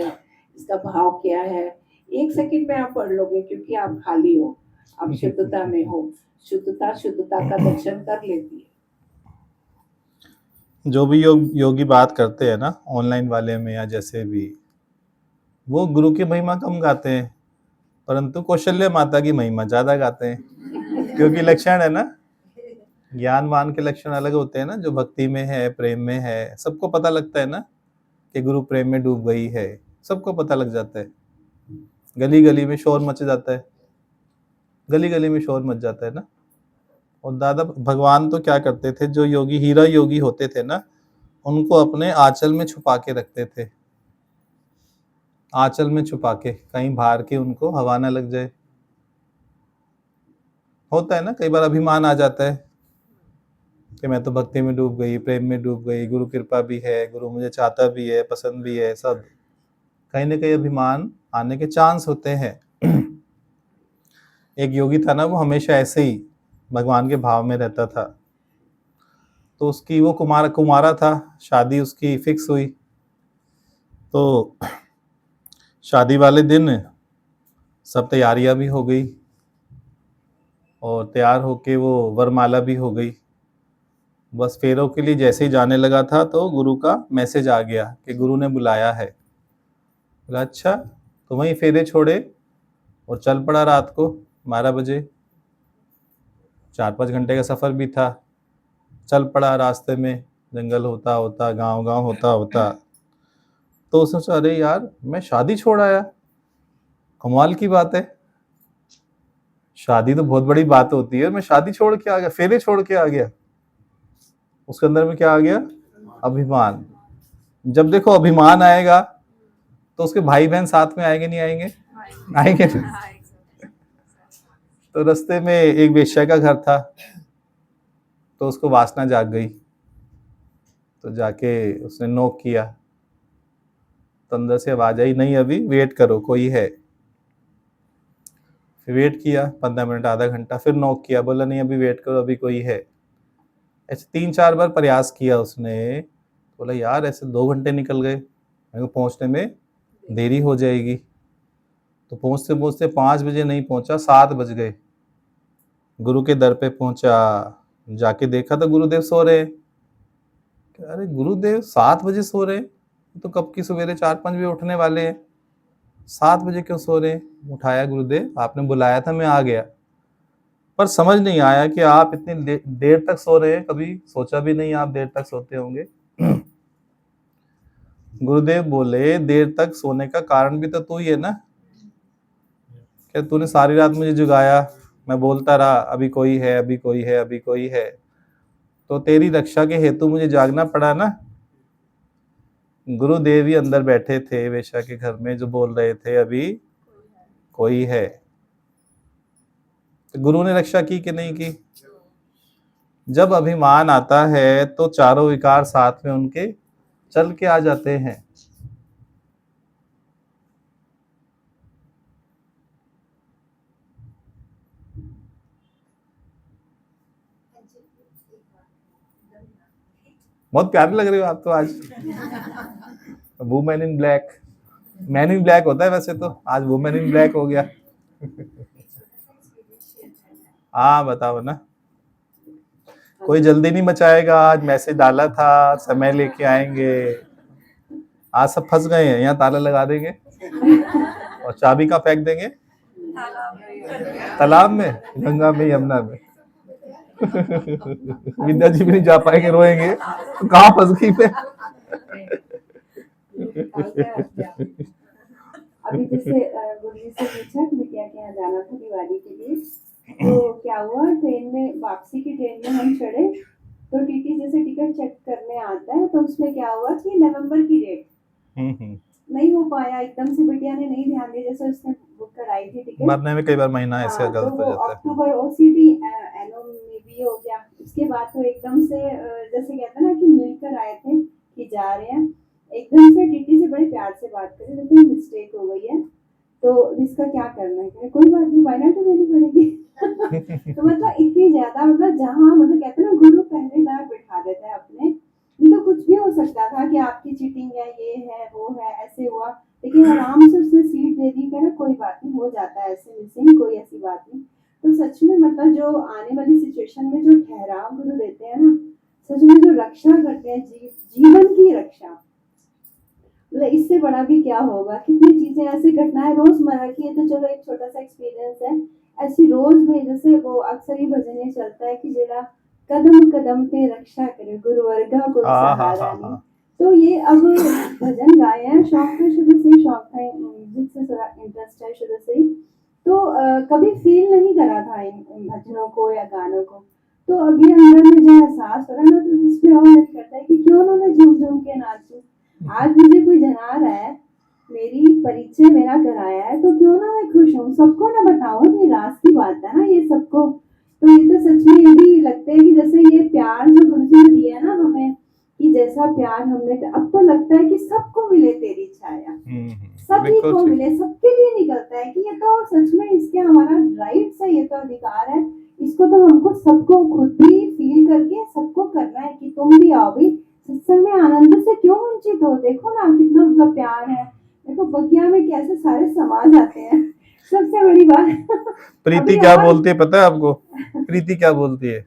इसका भाव क्या है। एक सेकंड में आप पढ़ लोगे, क्योंकि आप खाली हो, आप शुद्धता में हो। शुद्धता का दर्शन कर लेती है। जो भी योगी बात करते हैं ना ऑनलाइन वाले में या जैसे भी, वो गुरु की महिमा कम गाते हैं, परंतु कौशल्य माता की महिमा ज्यादा गाते हैं। क्योंकि लक्षण है ना, ज्ञानवान के लक्षण अलग होते हैं ना। जो भक्ति में है, प्रेम में है, सबको पता लगता है ना कि गुरु प्रेम में डूब गई है, सबको पता लग जाता है। गली गली में शोर मच जाता है, गली गली में शोर मच जाता है ना। और दादा भगवान तो क्या करते थे, जो योगी हीरा योगी होते थे ना, उनको अपने आंचल में छुपा के रखते थे। आंचल में छुपा के, कहीं बाहर के उनको हवा ना लग जाए। होता है ना, कई बार अभिमान आ जाता है कि मैं तो भक्ति में डूब गई, प्रेम में डूब गई, गुरु कृपा भी है, गुरु मुझे चाहता भी है, पसंद भी है, सब कहीं ना कहीं अभिमान आने के चांस होते हैं। एक योगी था ना, वो हमेशा ऐसे ही भगवान के भाव में रहता था। तो उसकी वो कुमारा था, शादी उसकी फिक्स हुई। तो शादी वाले दिन सब तैयारियां भी हो गई और तैयार होके वो वरमाला भी हो गई। बस फेरों के लिए जैसे ही जाने लगा था तो गुरु का मैसेज आ गया कि गुरु ने बुलाया है। बोला अच्छा, तो वहीं फेरे छोड़े और चल पड़ा रात को 12 बजे। 4-5 घंटे का सफ़र भी था। चल पड़ा, रास्ते में जंगल होता होता, गांव होता होता। तो उसने सोचा अरे यार, मैं शादी छोड़ आया, कमाल की बात है। शादी तो बहुत बड़ी बात होती है, मैं शादी छोड़ के आ गया, फेरे छोड़ के आ गया। उसके अंदर में क्या आ गया? अभिमान। जब देखो अभिमान आएगा तो उसके भाई बहन साथ में आएंगे, नहीं आएंगे? आएंगे ना। तो रास्ते में एक वेश्या का घर था, तो उसको वासना जाग गई। तो जाके उसने नॉक किया, तो अंदर से आवाज आई नहीं अभी वेट करो, कोई है। फिर वेट किया 15 मिनट, आधा घंटा, फिर नॉक किया, बोला नहीं अभी वेट करो, अभी कोई है। ऐसे 3-4 बार प्रयास किया उसने। बोला यार ऐसे 2 घंटे निकल गए, मेरे को पहुंचने में देरी हो जाएगी। तो पहुंचते पहुंचते 5 बजे नहीं पहुंचा, 7 बज गए। गुरु के दर पे पहुंचा, जाके देखा तो गुरुदेव सो रहे। अरे गुरुदेव 7 बजे सो रहे, तो कब की सवेरे 4-5 बजे उठने वाले हैं, 7 बजे क्यों सो रहे? उठाया, गुरुदेव आपने बुलाया था, मैं आ गया। पर समझ नहीं आया कि आप इतनी देर तक सो रहे हैं, कभी सोचा भी नहीं आप देर तक सोते होंगे। गुरुदेव बोले देर तक सोने का कारण भी तो तू ही है ना, क्या तूने सारी रात मुझे जगाया, मैं बोलता रहा अभी कोई है, अभी कोई है, अभी कोई है, तो तेरी रक्षा के हेतु मुझे जागना पड़ा ना। गुरुदेव ही अंदर बैठे थे वेश्या के घर में, जो बोल रहे थे अभी कोई है। तो गुरु ने रक्षा की कि नहीं की? जब अभिमान आता है तो चारों विकार साथ में उनके चल के आ जाते हैं। बहुत प्यारे लग रहे हो आप तो आज। Women in black, man in black होता है वैसे तो, आज वुमेन इन ब्लैक हो गया। हाँ बताओ ना, कोई जल्दी नहीं मचाएगा। आज मैसेज डाला था समय लेके आएंगे, आज सब फंस गए हैं, यहाँ ताला लगा देंगे और चाबी का फेंक देंगे तालाब में, गंगा में, यमुना में। विद्या जी भी नहीं जा पाएंगे, रोएंगे तो कहाँ फंस गई मैं। अभी जैसे गुरुजी से पूछा कि बिटिया के यहाँ जाना था दिवाली के लिए, तो क्या हुआ, ट्रेन में वापसी की ट्रेन में हम चढ़े, तो टीटी जैसे टिकट चेक करने आता है, तो उसमें क्या हुआ कि नवंबर की डेट नहीं हो पाया। एकदम से बिटिया ने नहीं ध्यान दिया, जैसे उसने बुक कराई थी टिकट, मरने में कई बार महीना ऐसे हाँ, गलत तो हो वो जाता है। अक्टूबर ओसीडी एनो में भी हो गया। उसके बाद तो एकदम से जैसे कहते हैं ना कि मिलकर आए थे कि जा रहे हैं, एकदम से टीटी से बड़े प्यार से बात करें, देखो मिस्टेक हो गई है तो इसका क्या करना है, कोई बात नहीं, फाइनल तो देनी पड़ेगी। तो मतलब इतनी ज्यादा था, मतलब जहाँ मतलब कहते हैं ना गुरु पहले दार बिठा देता है अपने। नहीं तो कुछ भी हो सकता था कि आपकी चीटिंग है, ये है, वो है, ऐसे हुआ, लेकिन आराम से उसने सीट दे दी कि ना कोई बात नहीं, हो जाता है ऐसे मिसिंग, कोई ऐसी बात नहीं। तो सच में मतलब जो आने वाली सिचुएशन में जो ठहराव गुरु देते हैं ना, सच में जो रक्षा करते हैं, जीवन की रक्षा, मतलब इससे बड़ा भी क्या होगा। कितनी चीजें ऐसी घटनाएं रोजमर्रा की है, तो चलो एक छोटा सा एक्सपीरियंस है, ऐसी रोज में जैसे वो अक्सर ही भजन ये चलता है कि जेड़ा कदम कदम पे रक्षा करे गुरु वर्गा कोई हाँ हाँ सहारा हाँ नहीं। हाँ। तो ये अब भजन गाए हैं, शौक तो शुरू से ही शौक था, म्यूजिक से थोड़ा इंटरेस्ट है शुरू से ही, तो कभी फील नहीं करा था इन भजनों को या गानों को। तो अभी अंदर में जो एहसास हो रहा है ना, तो उसमें और मन करता है कि क्यों ना मैं झूम झूम के नाचूं। आज मुझे कोई जना रहा है, मेरी परिचय मेरा कराया है, तो क्यों ना मैं खुश हूँ, सबको ना बताऊं, ये रास की बात है ना ये सबको। तो ये तो सच में ये भी लगता है कि जैसे ये प्यार जो गुरु जी ने दिया ना हमें, कि जैसा प्यार हमने, अब तो लगता है कि सबको मिले तेरी छाया, सभी बिल्कुल को ठीक। मिले, सबके लिए निकलता है कि ये तो सच में इसके हमारा राइट्स है, ये तो अधिकार है, इसको तो हमको सबको खुद भी फील करके सबको करना है कि तुम भी आओ भाई सत्संग में, आनंद से क्यों वंचित हो। देखो ना कितना मतलब प्यार है, देखो बगिया में कैसे सारे समा जाते हैं, सबसे बड़ी बात। प्रीति अभी क्या और- बोलती है पता है आपको? प्रीति क्या बोलती है?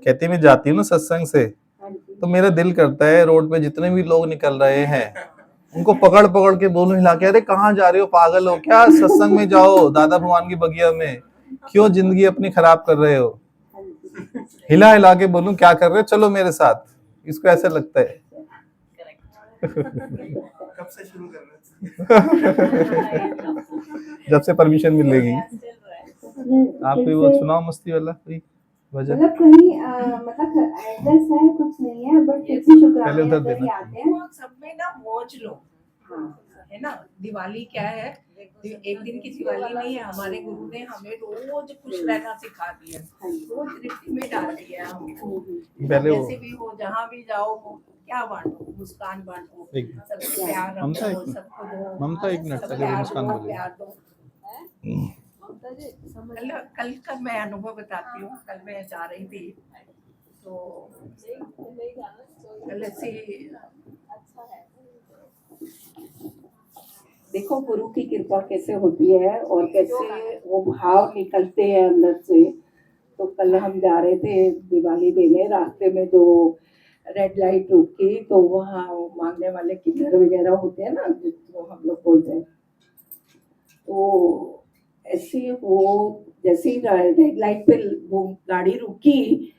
कहती है मैं जाती हूँ ना सत्संग से, हाँ जी। तो मेरा दिल करता है रोड पे जितने भी लोग निकल रहे हैं उनको पकड़ पकड़ के बोलूं, हिला के, अरे कहाँ जा रहे हो, पागल हो क्या, सत्संग में जाओ, दादा भगवान की बगिया में, क्यों जिंदगी अपनी खराब कर रहे हो। हिला हिला के बोलूं क्या कर रहे हो, चलो मेरे साथ। इसको ऐसा लगता है। कब से शुरू करना चाहिए? जब से परमिशन मिलेगी। आप भी वो सुनाओ मस्ती वाला कोई भजन। मतलब कहीं मतलब एड्रेस है कुछ नहीं है, बट फिर भी शुक्राने पहले उधर अंदर ही देना। आते हैं। वो सब में ना मौज लो, है ना। दिवाली क्या है, एक दिन की दिवाली नहीं है, हमारे गुरु ने हमें रोज खुश रहना सिखा दिया, रोज तृप्ति में डाल दिया है हमको। पहले वो जैसे भी हो, जहाँ भी जाओ, क्या बांटो, मुस्कान बांटो, एक सबसे प्यार ममता रखो, एक सबको दो, ममता एक मिनट सब पहले प्यार मुस्कान दो, बोलेगी। प्यार दो। कल का मैं अनुभव बताती हूँ। कल मैं जा रही थी, तो कल ऐसे देखो गुरु की कृपा कैसे होती है और कैसे वो भाव निकलते हैं अंदर से। तो कल हम जा रहे थे दिवाली देने, रास्ते में जो रेड लाइट रुकी, तो वहाँ मांगने वाले किन्नर वगैरह होते हैं ना, जिसको हम लोग बोलते हैं, तो ऐसे वो जैसे ही रेड लाइट पे वो गाड़ी रुकी,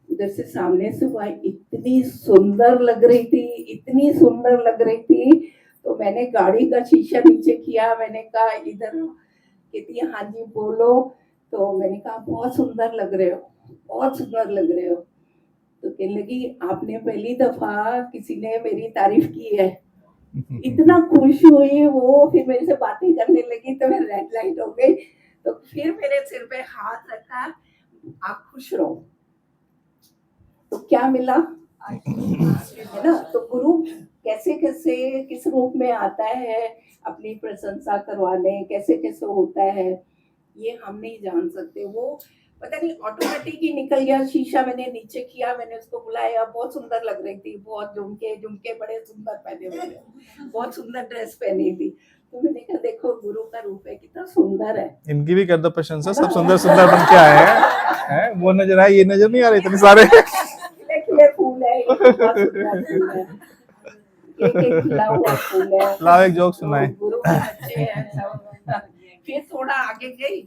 उधर से सामने से वह इतनी सुंदर लग रही थी, इतनी सुंदर लग रही थी। तो मैंने गाड़ी का शीशा नीचे किया, मैंने कहा इधर, कहती है हाँ जी बोलो। तो मैंने कहा बहुत सुंदर लग रहे हो, बहुत सुंदर लग रहे हो। तो कहने लगी आपने पहली दफा किसी ने मेरी तारीफ की है। इतना खुश हुई वो, फिर मेरे से बातें करने लगी, तो मैं रेड लाइट हो गई। तो फिर मेरे सिर पे हाथ रखा, आप खुश रहो। तो क्या मिला, है ना। तो गुरु कैसे कैसे किस रूप में आता है अपनी प्रशंसा करवाने, कैसे कैसे होता है ये हम नहीं जान सकते। वो पता नहीं ऑटोमेटिक ही निकल गया। शीशा मैंने नीचे किया, मैंने उसको बुलाया, बहुत सुंदर लग रही थी, बहुत झुमके झुमके बड़े सुंदर पहने हुए, बहुत सुंदर ड्रेस पहनी थी। तो मैंने कहा देखो गुरु का रूप है, कितना सुंदर है। इनकी भी कर दो प्रशंसा, सब सुंदर सुंदर बन के आए हैं। वो नजर आए, ये नजर नहीं आ रहे इतने सारे। खिले खिले फूल है, ये बहुत सुंदर फूल है, एक खिला हुआ फूल है। लाओ एक जोक सुनाए। तो गुरु के बच्चे हैं सब। फिर थोड़ा आगे गई,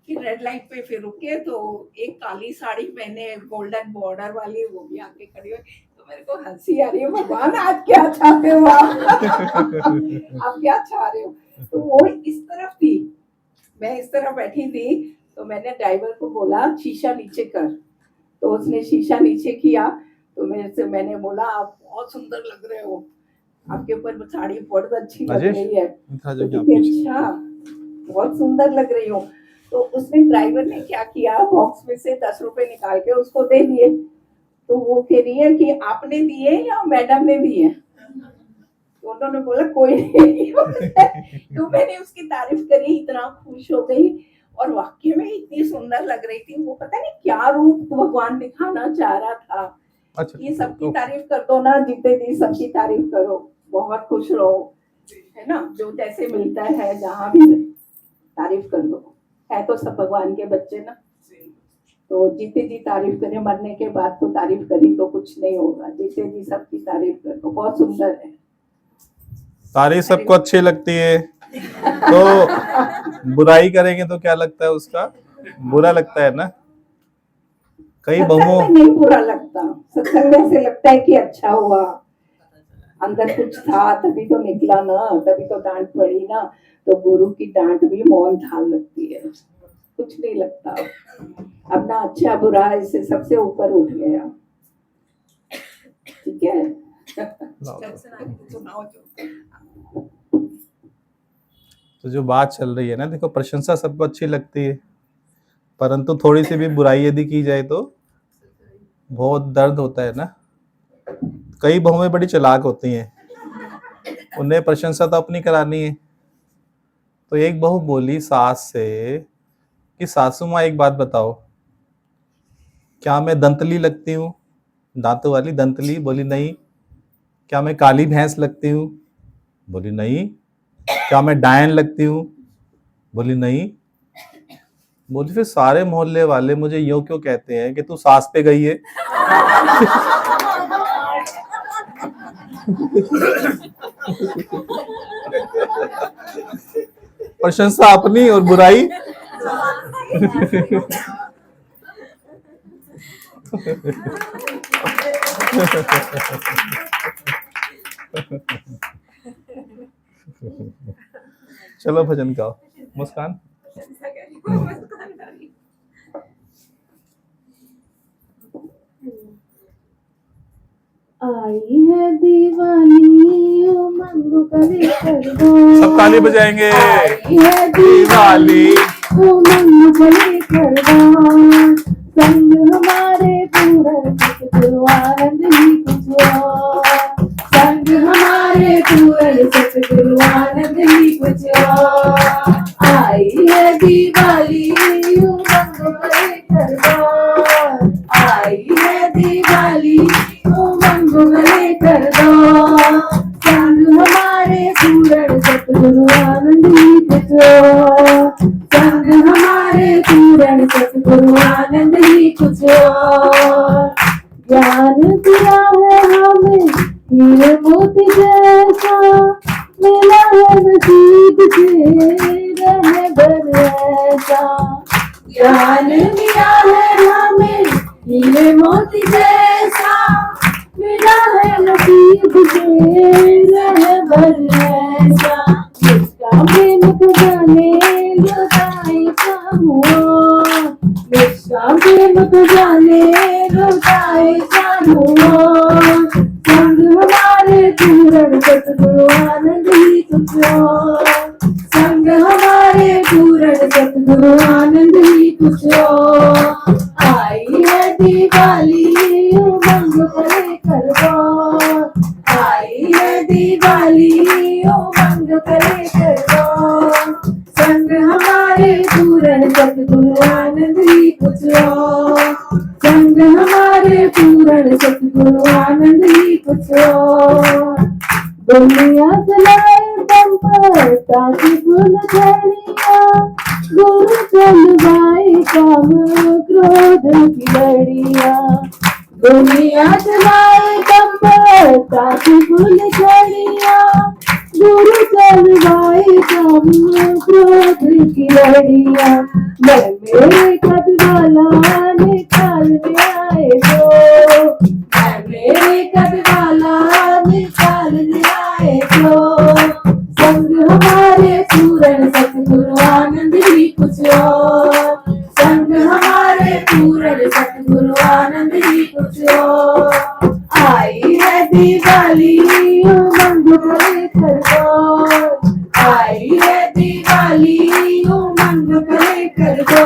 फिर रेड लाइट पे फिर रुके, तो एक काली साड़ी पहने गोल्डन बॉर्डर वाली वो भी आके खड़ी हुई। तो मेरे को हंसी आ रही है, भगवान आज क्या चाहते हो आप क्या चाह रहे हो। तो वो इस तरफ थी, मैं इस तरफ बैठी थी। तो मैंने ड्राइवर को बोला शीशा नीचे कर, तो उसने शीशा नीचे किया। तो मैंने बोला आप बहुत सुंदर लग रहे हो, आपके ऊपर साड़ी बहुत अच्छी लग रही है। तो अच्छा बहुत सुंदर लग रही हो। तो उसने ड्राइवर ने क्या किया, बॉक्स में से 10 रुपए निकाल के उसको दे दिए। तो वो कह रही है कि आपने दिए या मैडम ने दिए। तो उन्होंने बोला कोई नहीं। तो मैंने उसकी तारीफ करी, इतना खुश हो गई। और वाकई में इतनी सुंदर लग रही थी। वो पता नहीं क्या रूप भगवान दिखाना चाह रहा था। अच्छा, ये सबकी तारीफ कर दो ना, जीते जी सबकी तारीफ करो, बहुत खुश रहो, है ना। जो जैसे मिलता है जहाँ भी तारीफ कर दो, है तो सब भगवान के बच्चे ना। तो जीते जी तारीफ करें, मरने के बाद तो तारीफ करी तो कुछ नहीं होगा। जीते जी सबकी तारीफ कर दो, बहुत सुंदर है। तारीफ सबको अच्छी लगती है, तो बुराई करेंगे तो क्या लगता है, उसका बुरा लगता है ना। कई सत्संग बहुओं में नहीं बुरा लगता, सत्संग में से लगता है कि अच्छा हुआ, अंदर कुछ था तभी तो निकला ना, तभी तो डांट पड़ी ना। तो गुरु की डांट भी मौन ढाल लगती है, कुछ नहीं लगता। अपना अच्छा बुरा इससे सबसे ऊपर उठ गया, ठीक है। सुनाओ जो। तो जो बात चल रही है ना, देखो प्रशंसा सबको अच्छी लगती है, परंतु थोड़ी सी भी बुराई यदि की जाए तो बहुत दर्द होता है ना। कई बहुएं बड़ी चालाक होती हैं, उन्हें प्रशंसा तो अपनी करानी है। तो एक बहू बोली सास से कि सासू माँ एक बात बताओ, क्या मैं दंतली लगती हूँ, दांतों वाली दंतली? बोली नहीं। क्या मैं काली भैंस लगती हूँ? बोली नहीं। क्या मैं डायन लगती हूँ? बोली नहीं। बोली फिर सारे मोहल्ले वाले मुझे यूं क्यों कहते हैं कि तू सास पे गई है? प्रशंसा अपनी और बुराई चलो भजन गाओ। मुस्कान। आई है दिवाली उमंग गले कर दो, सब ताली बजाएंगे। आई है दिवाली उमंग गले कर दो, संग हमारे पूरन सतगुरु आनंद ही कुछ और, संग हमारे पूरन सतगुरु आनंद ही कुछ और। आई है दिवाली उमंग गले कर दो, आई है दिवाली उमंग गले कर दो, संग हमारे पूरन सतगुरु आनंद ही कुछ और, संग हमारे पूरन सतगुरु आनंद ही कुछ और। ज्ञान दिया है हमें हीरे मोती जैसा, मिला है नसीब से रहबर ऐसा। ज्ञान दिया है हमें हीरे मोती जैसा, मिला है नसीब से रहबर ऐसा। जिसका प्रेम खजाने लुटाए चाहूँ, जिसका प्रेम खजाने लुटाए चाहूँ, संग हमारे पूरन सतगुरु आनंद ही कुछ और, संग हमारे पूरन सतगुरु आनंद ही कुछ और। आई है दिवाली उमंग गले कर दो, आई है दिवाली उमंग गले कर दो, संग हमारे पूरन सतगुरु आनंद ही कुछ और, संग हमारे पूरन सतगुरु आनंद ही कुछ और। दुनिया चलाए दम पर ताकि फूल झड़िया, गुरु चलवाए काम क्रोध की लड़िया। दुनिया चलाए दम पर ताकि फूल झड़िया, गुरु चलवाए काम क्रोध की लड़िया। मन मेरे कदवाला निकाल दे आए तो, मन मेरे कदवाला निकाल दे आए तो, संग हमारे पूरन सतगुरु आनंद ही कुछ और, संग हमारे पूरन सतगुरु आनंद ही कुछ और। आई है दिवाली उमंग गले कर दो, आई है दिवाली उमंग गले कर दो,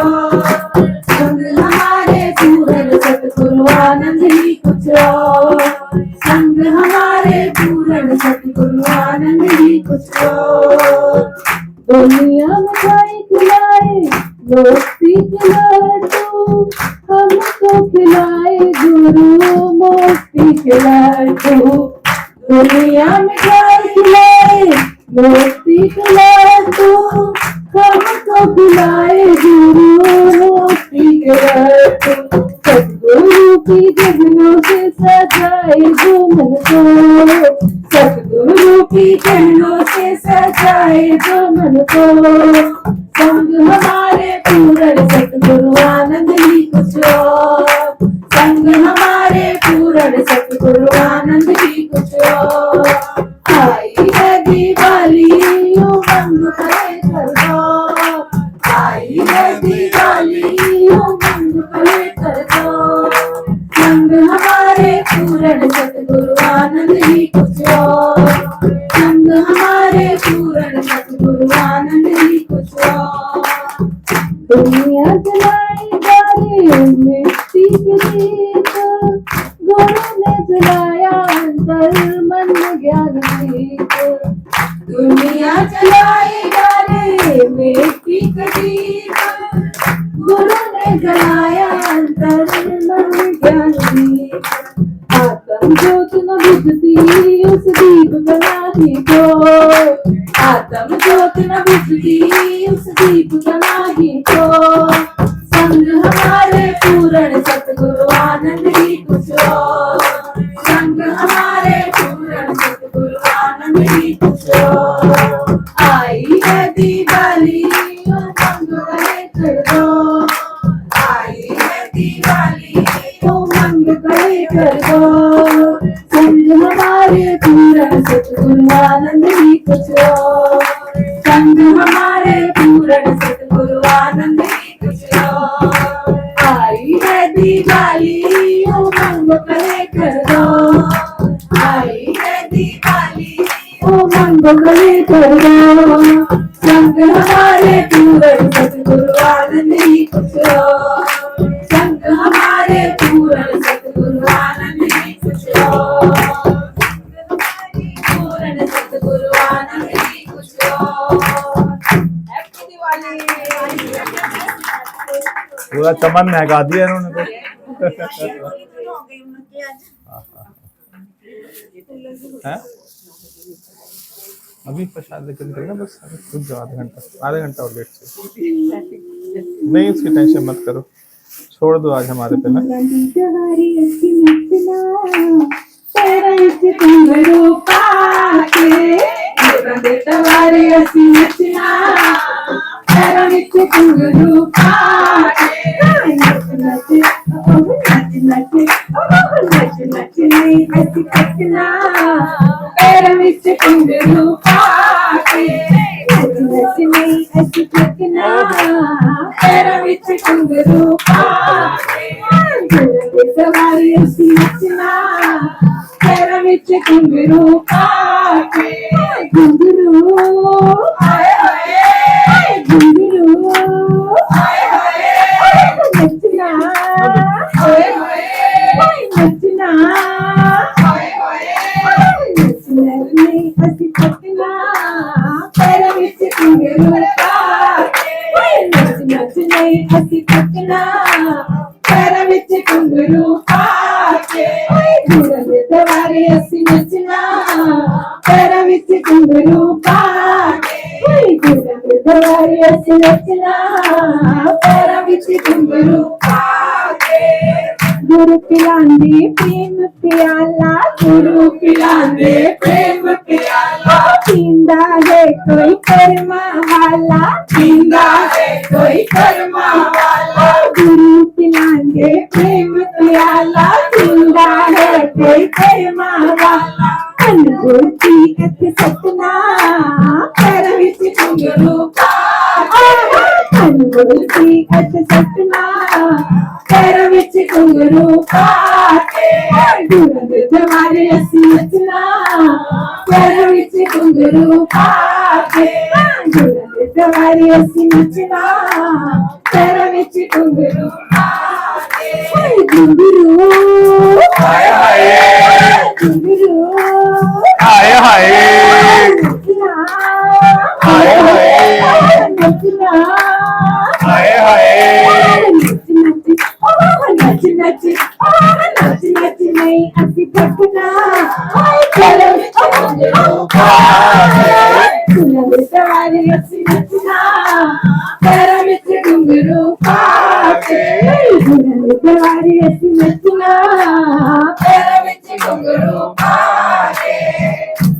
संग हमारे पूरन सतगुरु आनंद ही कुछ और, संग हमारे पूरन सतगुरु आनंद ही कुछ और। दुनिया में खाई खिलाए लो खिलाए गुरु मोती के लड्डू, दुनिया में क्या खिलाए मोती के लड्डू, हमको खिलाए गुरु मोती के लड्डू। सतगुरु की गगनों से सजाए जो मन को, सतगुरु की गगनों से सजाए जो मन को, संग हमारे पूर्ण सतगुरु आनंद ही कुछ और, संग हमारे पूर्ण सतगुरु आनंद ही कुछ और। आई है दिवाली उमंग भरे कर दो, आई है दिवाली उमंग भरे कर दो, संग हमारे पूर्ण सतगुरु आनंद ही कुछ और, संग हमारे पूर्ण सतगुरु आनंद ही कुछ और। दुनिया जलाई जाए मिट्टी के दीप, गुरु ने जलाया अंतर मन ज्ञान दीप, दुनिया जलाई जाए मिट्टी के दीप, गुरु ने जलाया अंतर मन ज्ञान दीप। आत्म ज्योत न बुझती उस दीप का नाही को, आत्म ज्योत न बुझती उस दीप का नाही को, संग हमारे पूर्ण सतगुरु आनंद ही कुछ और, संग हमारे पूर्ण सतगुरु आनंद ही कुछ और। आई है दिवाली उमंग भरे कर दो, आई है दिवाली उमंग भरे कर दो, संग हमारे पूर्ण सतगुरु आनंद ही कुछ और, संग हमारे पूर्ण सतगुरु आनंद ही कुछ और। आई है दिवाली उमंग भरे कर दो, आई है दिवाली उमंग भरे कर दो, संग हमारे पूर्ण सतगुरु आनंद ही कुछ और, संग हमारे पूर्ण सतगुरु आनंद ही कुछ और, पूर्ण सतगुरु आनंद ही कुछ और। हैप्पी दिवाली। पूरा चमन महका दिया इन्होंने तो। हैं? अभी प्रसाद लेकर निकलना बस, रुक जाओ आधा घंटा और लेट से। नहीं उसकी टेंशन मत करो, छोड़ दो आज हमारे पे ना। गुरु पिलांदे प्रेम प्याला, गुरु पिलांदे प्रेम प्याला, पींदा है कोई कर्मा वाला, पींदा है कोई कर्मा वाला, गुरु पिलांदे प्रेम प्याला, पींदा है कोई कर्मा वाला। अनुभूति अथ सपना कर विच घुंघरू पाके, अनुभूति अथ सपना कर विच घुंघरू पाके, दुर्ग दवारे असी नचना कर विच घुंघरू पाके, दुर्ग दवारे असी नचना कर विच घुंघरू पाके। घुंघरू हाय हाय, घुंघरू हाय हाय, नचना हाय हाय, नचना हाय हाय, नच नच नच नच नच नच नहीं असी थकना पैरों विच घुंघरू पा के सुना वे सवारी असी नचना पैरों विच घुंघरू पा के सुना वे सवारी असी नचना पैरों विच घुंघरू पा के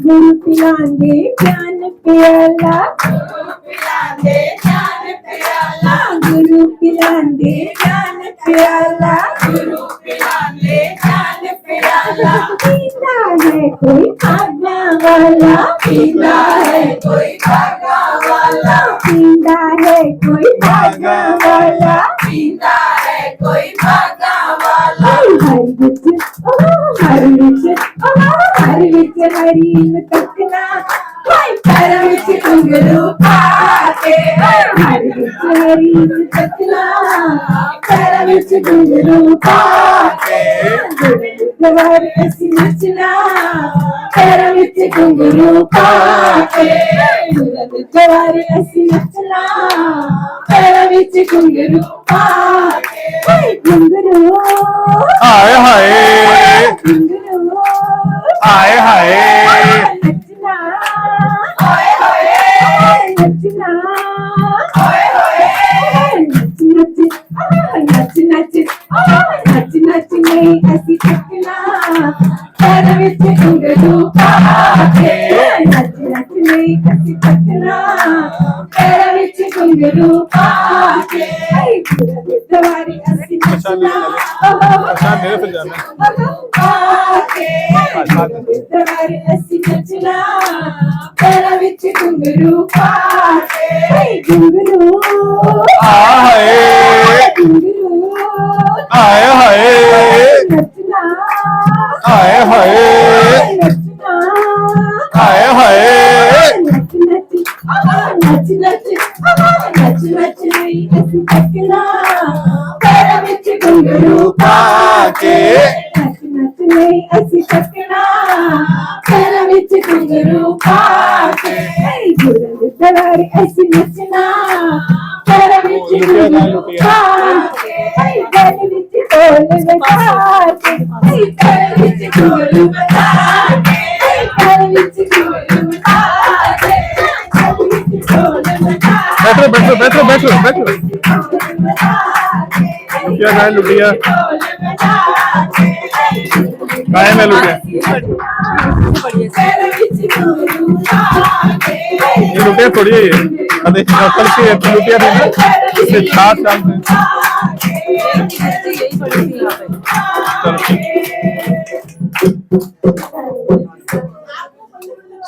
गुरु पिलांदे ज्ञान प्याला गुरु पिलांदे ज्ञान प्याला पीता है कोई भागा वाला पीता है कोई भागा वाला पीता है कोई भागा वाला पीता है कोई भागा वाला हर विच हरीन तकना पैर विच घुंघरू पा के हर विच हरीन तकना पैर विच घुंघरू पा के गुरु असी नचना पैर विच घुंघरू पा के गुरु असी नचना पैर विच घुंघरू पा के घुंघरू हाय हाय घुंघरू हाय हाय नचना हाय हाय नचना हाय हाय नच नच नच नच नच नहीं ऐसी थकना पैर विच घुंघरू पा के नच नच नहीं ऐसी थकना पैर विच घुंघरू पा के सवारी ऐसी नचना अच्छा मेरे से जाना सवारी ऐसी नचना पैर विच घुंघरू पा के घुंघरू हाय घुंघरू हाय हाय नचना हाय हाय नचना हाय हाय नच नच नच नच नच नच नहीं ऐसी थकना पैर विच घुंघरू पा के नच नच नहीं ऐसी थकना पैर विच घुंघरू पा के गुरु सवारी ऐसी नचना पैर विच घुंघरू पा के गल विच ढोल बजा के पैर विच घुंघरू बजा के पैर विच घुंघरू बजा के गल विच ढोल बजा बैठो बैठो बैठो बैठो बैठो लुटिया गाय लुटिया गाय में लुटिया ये लुटिया थोड़ी है ये अरे कल की लुटिया थी ना इससे 4 साल में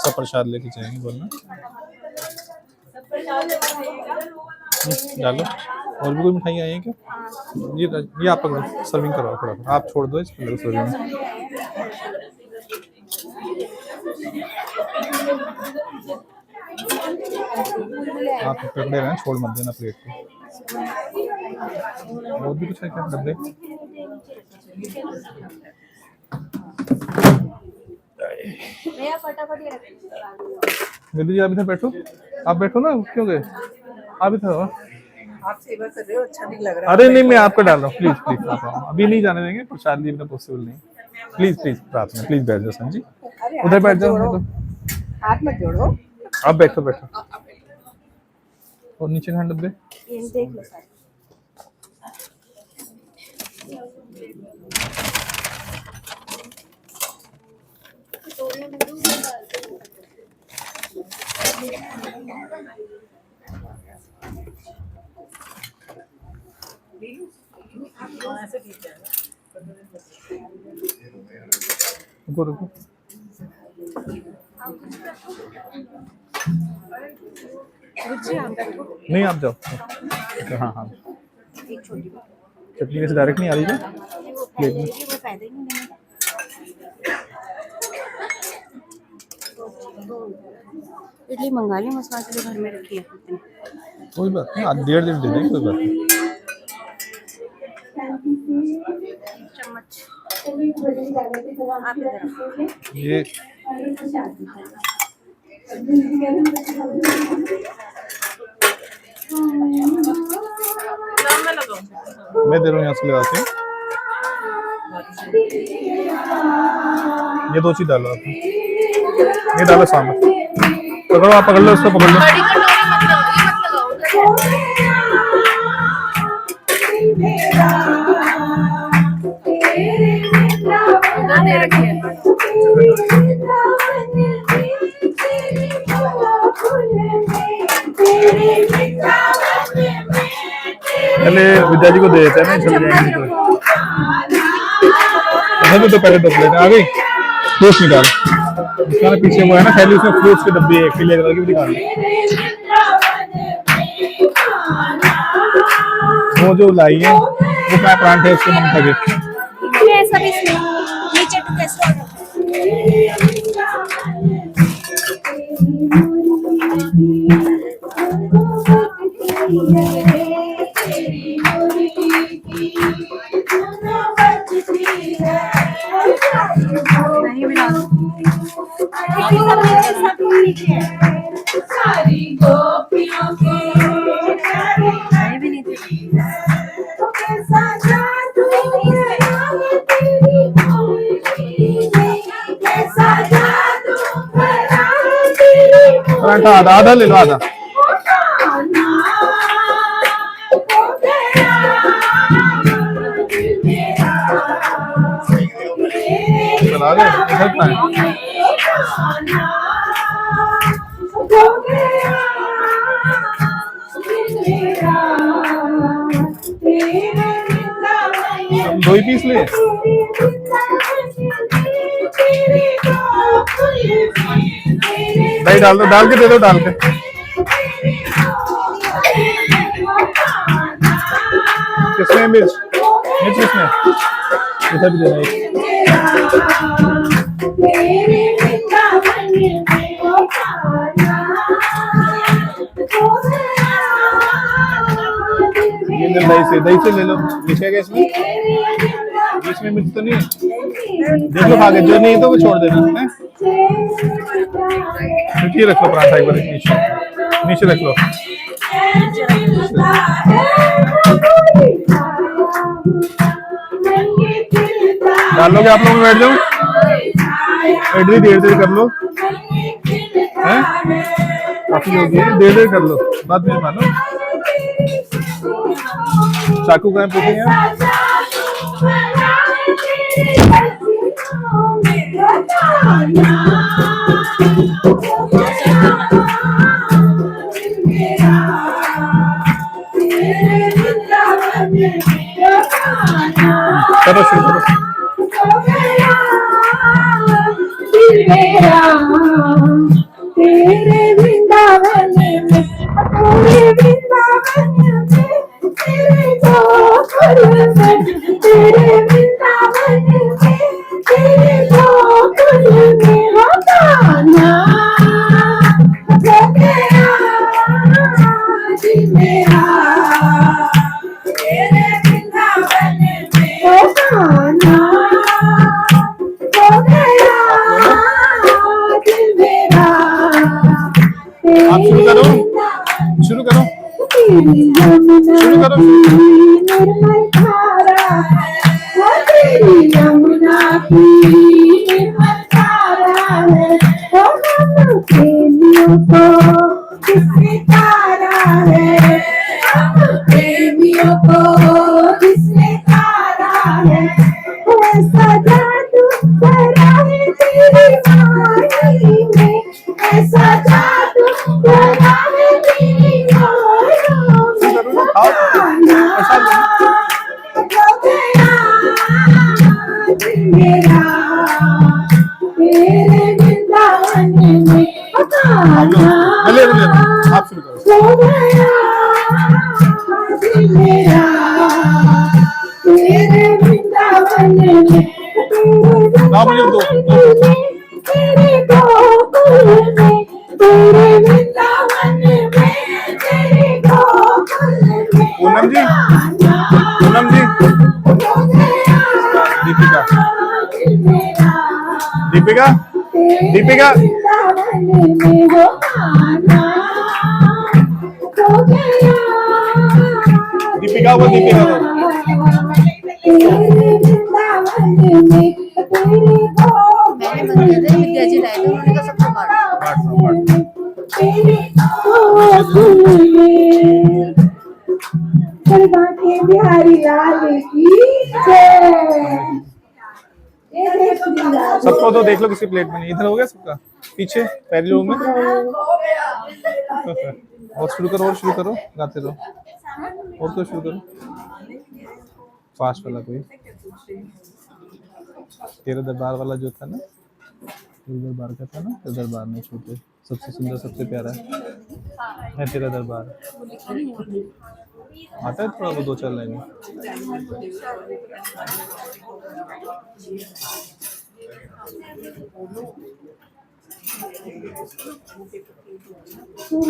सब प्रसाद लेके जाएंगे बोलना डालो और भी कोई मिठाई आई है क्या ये आप पकड़ो सर्विंग करवाओ थोड़ा आप छोड़ दो इसको मेरे सर्विंग आप पकड़े रहें छोड़ मत देना प्लेट को और भी कुछ है क्या डब्बे फटाफट दीदी जी आप इधर बैठो आप बैठो ना क्यों गए आप इधर हो आप सेवा कर रहे हो, अच्छा नहीं लग रहा। अरे नहीं मैं आपको डाल रहा हूँ प्लीज प्लीज आप अभी नहीं जाने देंगे प्रसाद जी पॉसिबल नहीं प्लीज प्लीज प्रार्थना प्लीज बैठ जाओ संजी उधर बैठ जाओ तो हाथ मत जोड़ो। आप बैठो बैठो और नीचे खान डब्बे ये देख लो सर रुको रुको नहीं आप जाओ हाँ हाँ चटनी कैसे डायरेक्ट नहीं आ रही क्या प्लेट में इडली मंगा ली मसाला के घर में रखी है कोई बात नहीं आज 1.5 दिन दे देंगे कोई बात नहीं चम्मच ये मैं दे रहा हूँ यहाँ से लगाते हैं ये दो चीज डालो आप, ये डालो सामने, पकड़ो आप, पकड़ लो इसको, पकड़ लो। बड़ी कटोरी मत लगाओ, ये मत लगाओ उधर दे रखी है। पहले विद्या जी को दे देते हैं ना, चले जाएंगे तो तो पहले दो प्लेट आ गई। फ्रूट्स निकाल, उसका ना पीछे वो है ना थैली, उसमें फ्रूट्स के डब्बे है, पीले कलर की भी निकाल। वो जो लाई है वो क्या प्लांट है, उसके ममता के ऐसा भी नीचे टू कैसे नहीं मिला सारी गोपियों के भी नहीं थी। पराठा आधा आधा ले लो, आधा चला गए, इतना है। दो ही पीस ले, दही डाल दो, डाल के दे दो, डाल के। किसमें मिर्च, मिर्च किसमें, इधर भी देना है। ये दही से ले लो, मिर्च है क्या इसमें, इसमें मिर्च तो नहीं है, देख लो खा के, जो नहीं है तो वो छोड़ देना है। नीचे रख लो पराठा, एक बार नीचे नीचे रख लो। डाल लोगे आप लोग, बैठ जाओ, एडरी देर देर कर लो, हैं काफी हो गई, देर देर कर लो, बाद में मानो। चाकू कहाँ पे हैं? करो शुरू करो। तेरे वृंदावन में, तेरे वृंदावन में, तेरे गोकुल में, तेरे वृंदावन में, तेरे गोकुल में हो गाना हो गया जी मेरा, तेरे वृंदावन में हो गाना हो गया जी मेरा। आप शुरू करो, शुरू करो, शुरू करो। निर्मल धारा है तेरी यमुना की, निर्मल धारा है वो हम प्रेमियों को जिसने तारा है, हम प्रेमियों को जिसने तारा है, ऐसा जादू करा है तेरी माही में, ऐसा जादू करा है तेरी मेरा, तेरे वृंदावन में आप शुरू करो। हो गया मेरा, तेरे वृंदावन में, तेरे गोकुल में, तेरे वृंदावन में, तेरे गोकुल में। पूनम जी, पूनम जी, दीपिका, दीपिका, दीपिका, दीपिका, वो दीपिका मेरे गोकुल में। गरबा के बिहारी लाल की जय। जय श्री राधे। सबको तो देख लो किसी प्लेट में नहीं। इधर हो गया सबका? पीछे पहले रो में। और शुरू करो, गाते रहो। और तो शुरू करो। फास्ट वाला कोई तेरा दरबार वाला जो था ना, तेरे दरबार का था ना, तेरे दरबार में छोटे सबसे सुंदर सबसे प्यारा है तेरा दरबार। आता है थोड़ा वो 2-4 लाइन।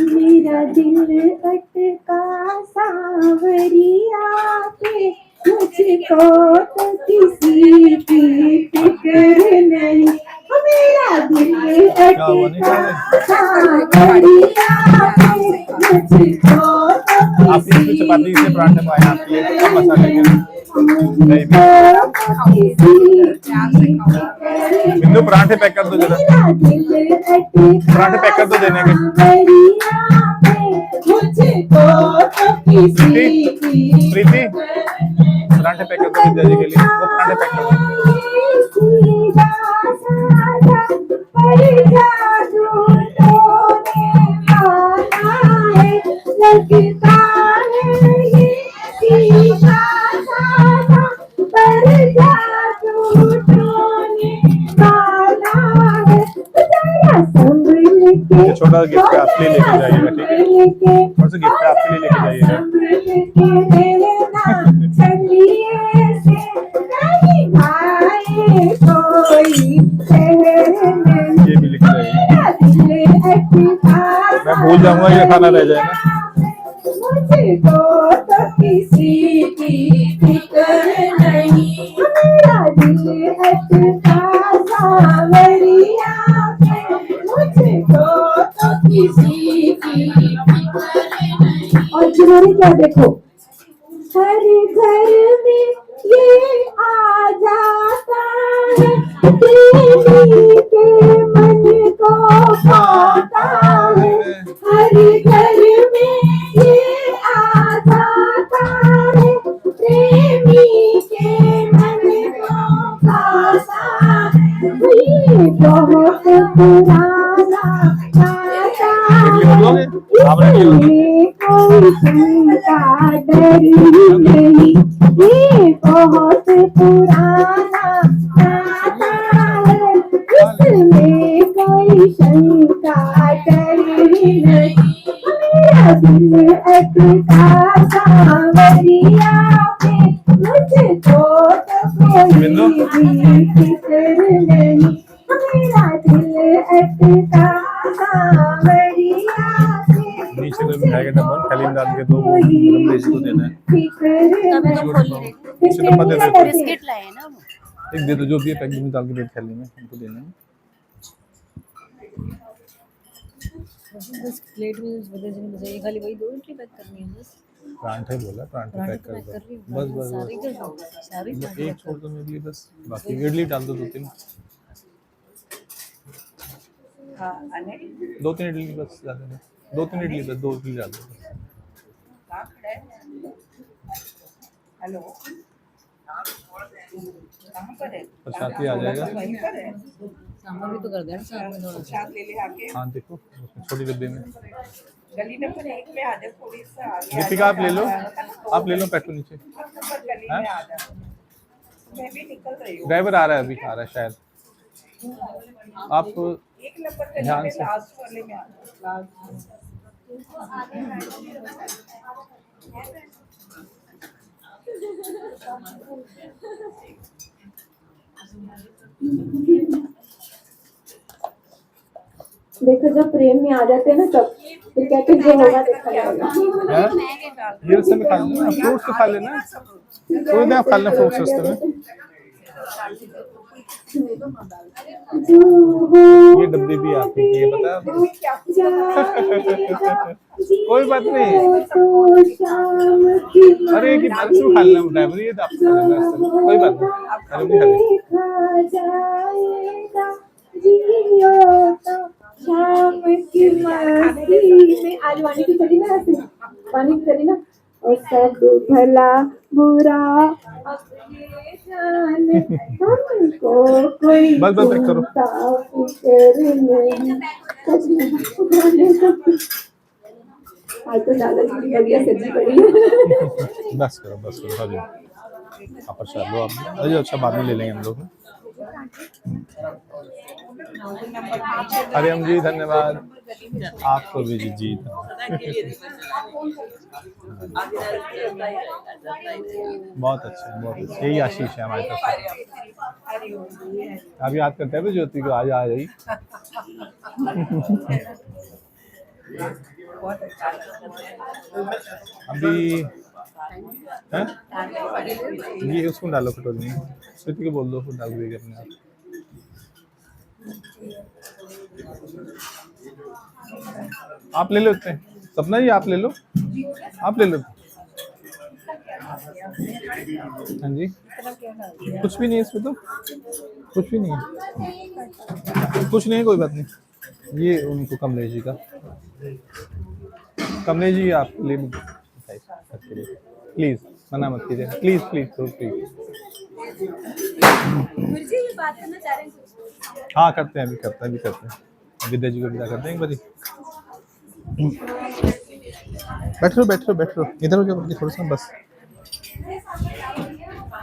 मेरा दिल अटका सांवरिया पे, मुझको तो किसी की फिक्र नहीं। मेरा दिल अटका सांवरिया पे, मुझको तो आप इसमें चपाती से पराठे पाए आपके लिए तो मसाले के बिंदु पराठे पैक कर दो जरा। पराठे पैक कर दो देने के। प्रीति पराठे पैक कर दो विद्या जी के लिए। वो पराठे पैक कर दो। ये छोटा गिफ्ट आपके लिए लेके जाइएगा, ठीक है? और से गिफ्ट आपके लिए लेके जाइएगा। ये भी लेके जाइएगा। मैं भूल जाऊंगा, ये खाना रह जाएगा। मुझको तो किसी की फिक्र नहीं। मेरा दिल अटका सांवरिया पे, मुझको तो किसी की फिक्र नहीं। और जिन्होंने क्या देखो, हर घर में ये आ जाता है, प्रेमी के मन को पाता है। हर घर में ये आ जाता है, प्रेमी के मन को पाता है। ये बहुत पुराना नाता है, इसमें कोई शंका डर नहीं। ये बहुत पुराना नाता है, इसमें कोई शंका डर नहीं। मेरा दिल अटका सांवरिया पे, मुझको तो कोई भी फिक्र नहीं। मेरा दिल अटका सांवरिया पे, नीचे में मिठाई का डब्बा थैली में डाल के दो, रमेश को देना है। डब्बा दे दो, बिस्किट लाए हैं ना वो। एक दे दो, जो भी है पैकेट में डाल के दे थैली में, उनको देना है। बस प्लेट में वजह से मुझे ये खाली वही 2 इडली पैक करनी है बस। पराठे बोला, पराठे पैक कर दो बस। सारी एक छोड़ दो मेरे लिए बस, बाकी इडली डाल दो 2-3। हाँ, अने 2-3 इडली बस डाल देना। 2-3 इडली बस, 2 इडली डाल दो। हेलो, कहाँ पर है? साथ ही आ जाएगा। वहीं पर है। सामान भी तो कर देना साथ में थोड़ा। साथ ले ले आके। हाँ देखो उसमें छोटी डब्बे में। गली नंबर 1 में आ जा, थोड़ी सा आगे। दीपिका आप ले लो, आप ले लो पेट्रोल नीचे। गली में आ जा। मैं भी निकल रही हूँ। ड्राइवर आ रहा है, अभी आ रहा है शायद। आप 1 नंबर गली ध्यान में से। लास्ट वाले में आ जा। देखो जब प्रेम में आ जाते हैं ना, तब फिर कहते हैं जो होगा देखा जाएगा। ये रस्ते में खा लेना, फ्रूट्स तो खा लेना, थोड़ी देर खा लेना फ्रूट्स रस्ते में। ये डब्बी भी आती है, ये पता है? कोई बात नहीं। अरे कि बात क्यों खा लेना ड्राइवर, ये आप खा लेना रस्ते में, कोई बात नहीं। अरे नहीं खा लेना। शाम की मस्ती आज वाणी की करी ना ऐसे, वाणी की करी ना, और सब भला बुरा अपने जाने, हमको कोई बस बस करो। चिंता फिक्र नहीं, आज तो दादाजी की बढ़िया सब्जी पड़ी है। बस करो हरिओम। आप प्रसाद लो आप। अरे अच्छा बाद में ले लेंगे हम लोग। हरिओम जी धन्यवाद। आपको भी जी बहुत अच्छा यही आशीष है हमारे पास। आप याद करते हैं ज्योति को, आज आ गई। अभी है ये उसको डालो कटोरी में, ज्योति को बोल दो फिर डाल देगी अपने आप। आप ले लो इतने, सपना जी आप ले लो, आप ले लो। हाँ जी कुछ भी नहीं है इसमें, तो कुछ भी नहीं है, कुछ नहीं है, कोई बात नहीं। ये उनको कमलेश जी का, कमलेश जी आप ले प्लीज, मना मत कीजिए प्लीज प्लीज प्लीज। हाँ करते हैं, अभी करते हैं। विद्या जी को विदा करते हैं एक बारी। बैठो इधर हो जाओ थोड़ा सा बस।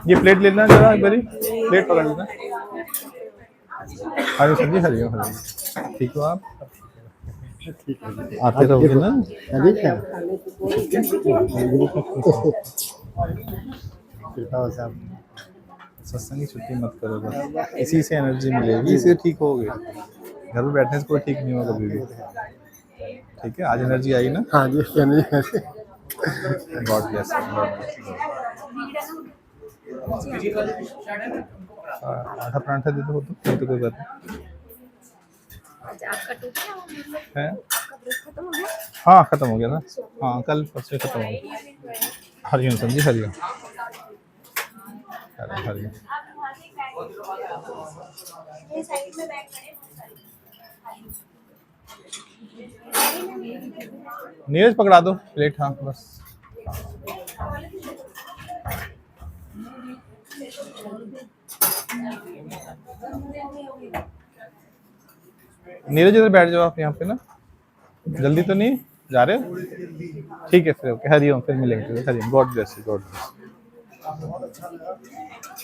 ये प्लेट लेना जरा एक बारी, प्लेट पकड़ लेना। हरिओम सर जी, हरिओम। ठीक हो आप? आते रहोगे ना? सत्संग की छुट्टी मत करो बस, इसी से एनर्जी मिलेगी, इससे ठीक होगे। घर में बैठने से कोई ठीक नहीं होगा कभी भी। ठीक है, आज एनर्जी आई ना? हाँ जी एनर्जी। God bless. आधा परांठा दे दो तो कोई बात नहीं है। हाँ खत्म हो गया ना, हाँ कल परसों खत्म हो गया। हरिओम संजी, हरिओम। नीरज पकड़ा दो प्लेट, हाँ बस। नीरज इधर बैठ जाओ आप यहाँ पे ना, जल्दी तो नहीं जा रहे हो? ठीक है फिर ओके, हरिओम, फिर मिलेंगे। Hariom, God bless you, God bless.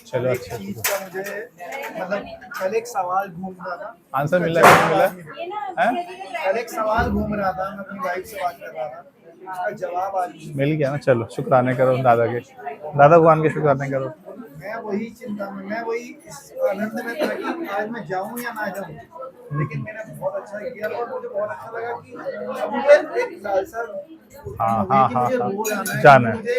चलो अच्छा, मुझे मतलब कल एक सवाल घूम रहा था, आंसर मिला है? कल एक सवाल घूम रहा था, मैं अपनी वाइफ से बात कर रहा था, उसका जवाब आज मिल गया ना। चलो शुक्राने करो दादा भगवान के शुक्राने करो। मैं वही चिंता में, मैं वही इस आनंद में था कि आज मैं जाऊं या ना जाऊं, लेकिन मैंने बहुत अच्छा किया और मुझे बहुत अच्छा लगा कि अब मुझे एक लालसा जाना है। मुझे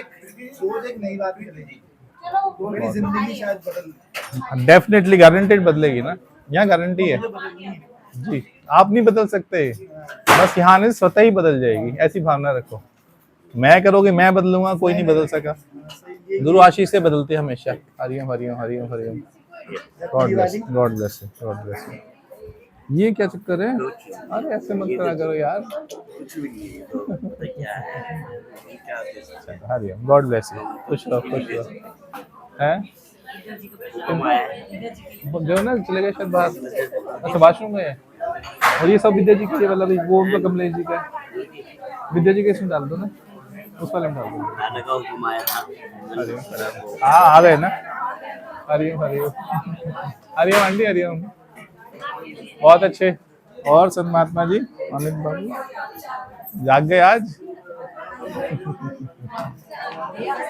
रोज एक नई बात मिलेगी, तो मेरी जिंदगी शायद बदल, डेफिनेटली गारंटेड बदलेगी ना, यहाँ गारंटी है जी। आप नहीं बदल सकते, बस यहाँ ने स्वतः ही बदल जाएगी, ऐसी भावना रखो। मैं करोगे मैं बदलूंगा, कोई नहीं बदल सका। गुरु आशीष से बदलते हमेशा। Hariom Hariom Hariom Hariom. God bless, God bless, God bless. ये क्या चक्कर है? अरे ऐसे मत करा करो यार। हरिओम, गॉड ब्लेस यू, खुश रहो हैं। जो ना चले गए शायद बाहर, अच्छा वॉशरूम में है। और ये सब विद्या जी के वाला भी, वो उनका कमलेश जी का, विद्या जी के इसमें डाल दो ना, उस वाले में डाल दो। हाँ आ गए ना। हरिओम हरिओम हरिओम आंटी, हरिओम। बहुत अच्छे। और संत महात्मा जी, अमित बाबू जाग गए आज।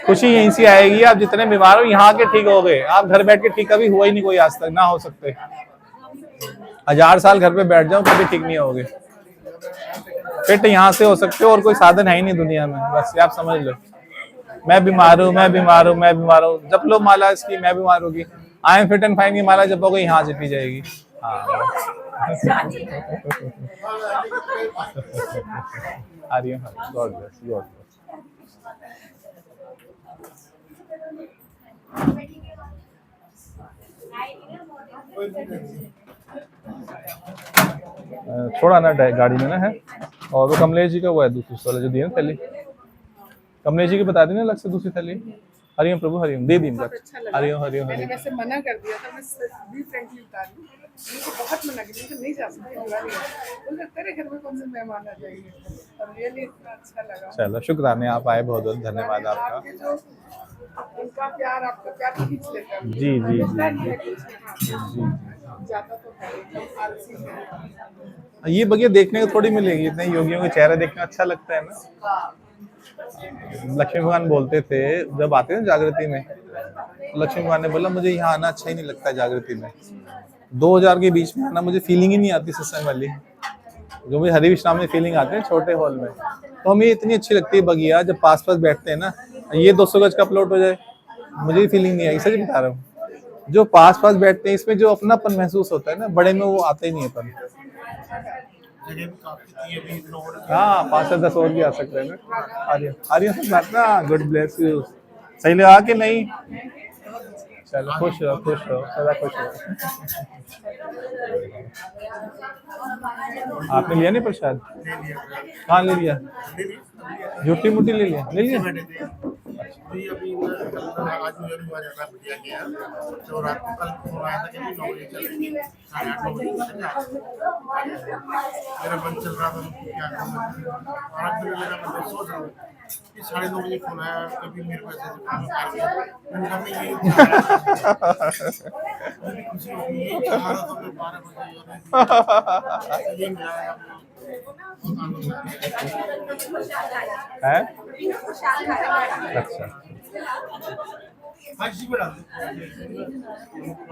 खुशी यहीं से आएगी। आप जितने बीमार हो यहाँ के ठीक हो गए, आप घर बैठ के ठीक कभी हुआ ही नहीं कोई आज तक, ना हो सकते। 1000 साल घर पे बैठ जाओ कभी ठीक नहीं होगे। फिट यहाँ से हो सकते हो, और कोई साधन है ही नहीं दुनिया में, बस ये आप समझ लो। मैं बीमार हूँ, मैं बीमार हूँ, मैं बीमार हूँ, जप लो माला इसकी, मैं बीमार होगी। I am fit and fine की माला जपोगे, यहाँ जपी जाएगी। Hariom, God bless, God bless. थोड़ा ना गाड़ी में ना है। और वो कमलेश जी का वो है दूसरी वाला जो दिया ना थैली, कमलेश जी की बता देना अलग से दूसरी थैली। हरिओम प्रभु हरिओम, दे दी इनका। अच्छा लगा। हरिओम हरिओम मैंने हरिओम। वैसे मना कर दिया था, मैं भी फ्रेंकली बता रही हूँ, मुझे बहुत मना किया कि नहीं जा सकती दिवाली है, बोले तेरे घर में कौन से मेहमान आ जाएंगे, और रियली इतना अच्छा लगा। चलो शुक्राना, आप आए, बहुत बहुत धन्यवाद आपका। आपके जो उनका प्यार, आपका प्यार खींच लेता है। जी जी मिलता जी नहीं है कुछ नहीं, ज्यादा तो है एकदम आलसी है। ये बगिया देखने को थोड़ी मिलेगी, इतने योगियों के चेहरे देखना अच्छा लगता है ना। लक्ष्मी भगवान बोलते थे जब आते हैं जागृति में, लक्ष्मी भगवान ने बोला मुझे यहाँ आना अच्छा ही नहीं लगता जागृति में, 2000 के बीच में आना मुझे फीलिंग ही नहीं आती सत्संग वाली, जो मुझे हरि विश्राम में फीलिंग आते हैं छोटे हॉल में, तो हमें इतनी अच्छी लगती है बगिया जब पास पास बैठते हैं ना। ये 200 गज का प्लॉट हो जाए मुझे फीलिंग नहीं आई, सच बता रहा हूँ। जो पास पास बैठते हैं इसमें जो अपनापन महसूस होता है ना, बड़े में वो आता ही नहीं है अपन। हाँ 5 से 10 और भी आ सकते हैं ना। आर्य आर्य से बात ना, गुड ब्लेस यू। सही लगा कि नहीं? चलो खुश रहो सदा खुश रहो। आपने लिया नहीं प्रसाद? कहाँ ले लिया? झूठी मुट्ठी ले लिया? ले लिया? अभी आज मुझे भी वहाँ जाना बढ़िया गया, तो रात को कल फोन आया था कि 9 बजे चलेंगे, 8:30 9 बजे मेरा मन चल रहा था क्या करूँ, आज मेरा मैं सोच रहा हूँ कि 9:30 बजे फोन आया, कभी मेरे पैसे से काम कर दिया, मैं ये खुशी होगी, ये चाह रहा था मैं 12 बजे ये मिला है। अच्छा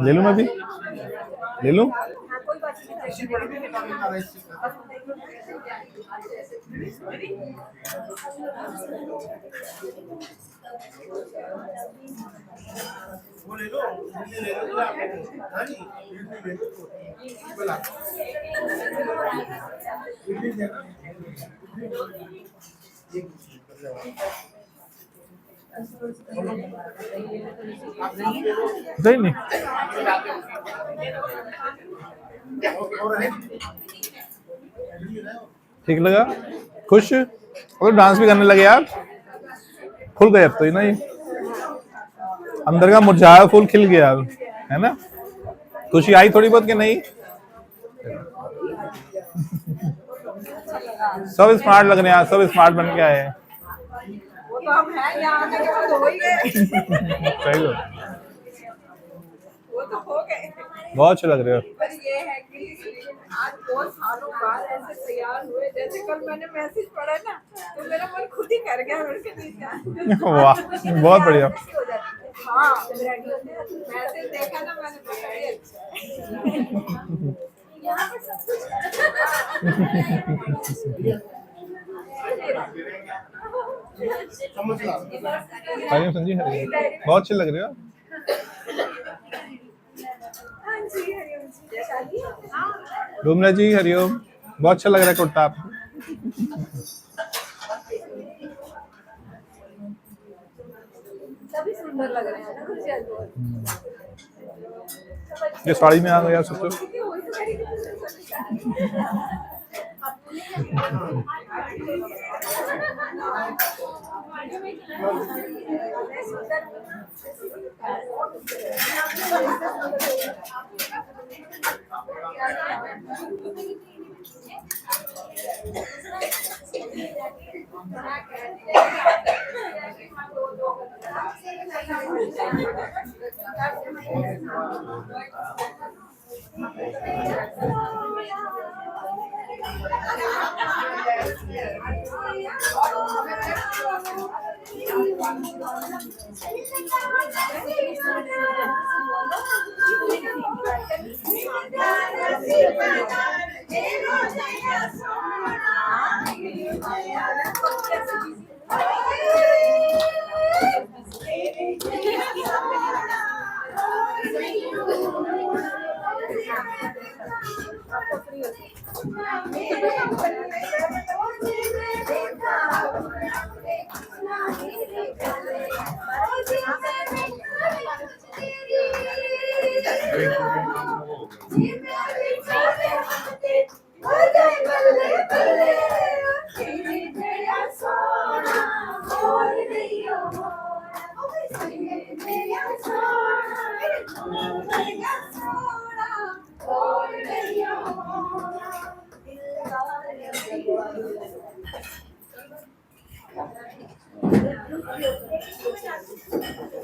ले लूं मैं भी, ले लूं? नहीं ठीक लगा, खुश और डांस भी करने लगे यार, खुल गए अब तो, ना ये अंदर का मुरझाया फूल खिल गया अब, है ना? खुशी आई थोड़ी बहुत कि नहीं? सब स्मार्ट लग रहे हैं, सब स्मार्ट बन के आए हैं। वो तो हम हैं, यहाँ आने के बाद हो ही गए। सही हो, वो तो हो गए। बहुत अच्छे लग रहे हो। पर ये है कि आज 2 सालों बाद ऐसे तैयार हुए, जैसे कल मैंने मैसेज पढ़ा ना, तो मेरा मन खुद ही कर गया उनके नीचे। वाह बहुत बढ़िया। हाँ मैसेज देखा ना मैंने, पता ही अच्छा यहाँ पर सब हरिओम संजी, हरिओम, बहुत अच्छे लग रहे हो। डूमरा जी हरिओम, बहुत अच्छा लग रहा है कुर्ता आपको। सभी सुंदर लग रहे हैं ना कुछ ये साड़ी में आ गया सोचो।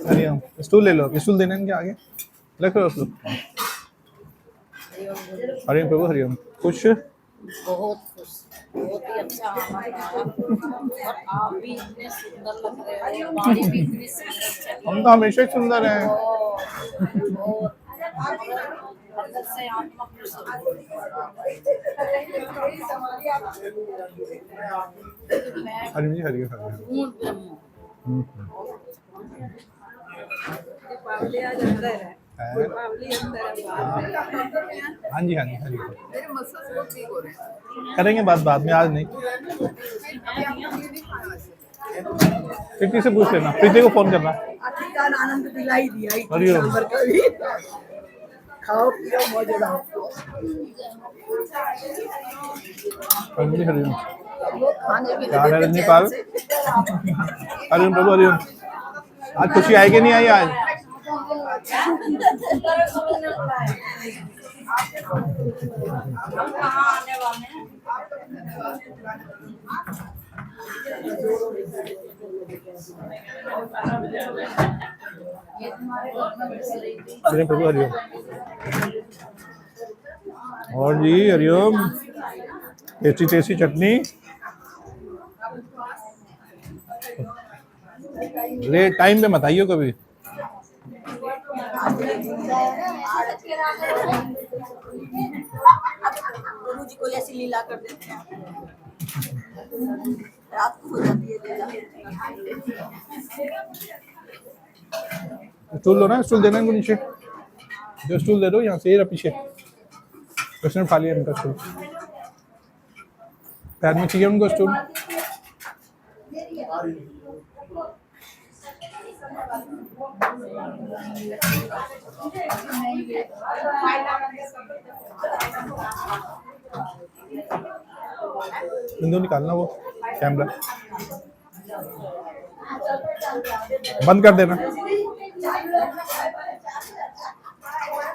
हरिओम। स्टूल ले लो, स्टूल देने इनके आगे रख लो उसको। हरिओम प्रभु हरिओम। खुश? बहुत खुश, बहुत ही अच्छा आनंद आया। और आप भी इतने सुंदर लग रहे हो, गाड़ी भी इतनी सुंदर चली। हम तो हमेशा ही सुंदर हैं। बहुत अंदर से आत्मा खुश हो गई। मैं हरिओम जी हरिओम हरिओम। पूर्ण ब्रह्म। दीपावली आज अंदर है, दीपावली अंदर है, बाहर नहीं। हाँ जी हाँ जी हरिओम। मेरे मसल्स बहुत ठीक हो रहे हैं। करेंगे बात बाद में, आज नहीं। प्रीति से पूछ लेना, प्रीति को फोन करना। आखिरकार आनंद दिला ही दिया हरिओम। नंबर का भी। खाओ पियो मौज उड़ाओ। हाँ जी हरिओम। वो खाने भी क्या है रजनी पाल? हरिओम प्रभु हरिओम। आज खुशी आई कि नहीं आई आज? हम कहाँ आने वाले हैं? ये तुम्हारे घर में घुस रही थी। हरिओम प्रभु हरिओम। और जी हरिओम। टेस्टी टेस्टी चटनी। ले टाइम पे मत आइयो कभी। गुरु जी कोई ऐसी लीला कर देते हैं, रात को हो जाती है लीला। स्टूल लो ना, स्टूल देना इनको नीचे। जो स्टूल दे दो यहाँ से, ये रहा पीछे। कृष्ण ने खा लिया इनका स्टूल। पैर में चाहिए उनको स्टूल। बिंदु निकालना वो कैमरा बंद कर देना।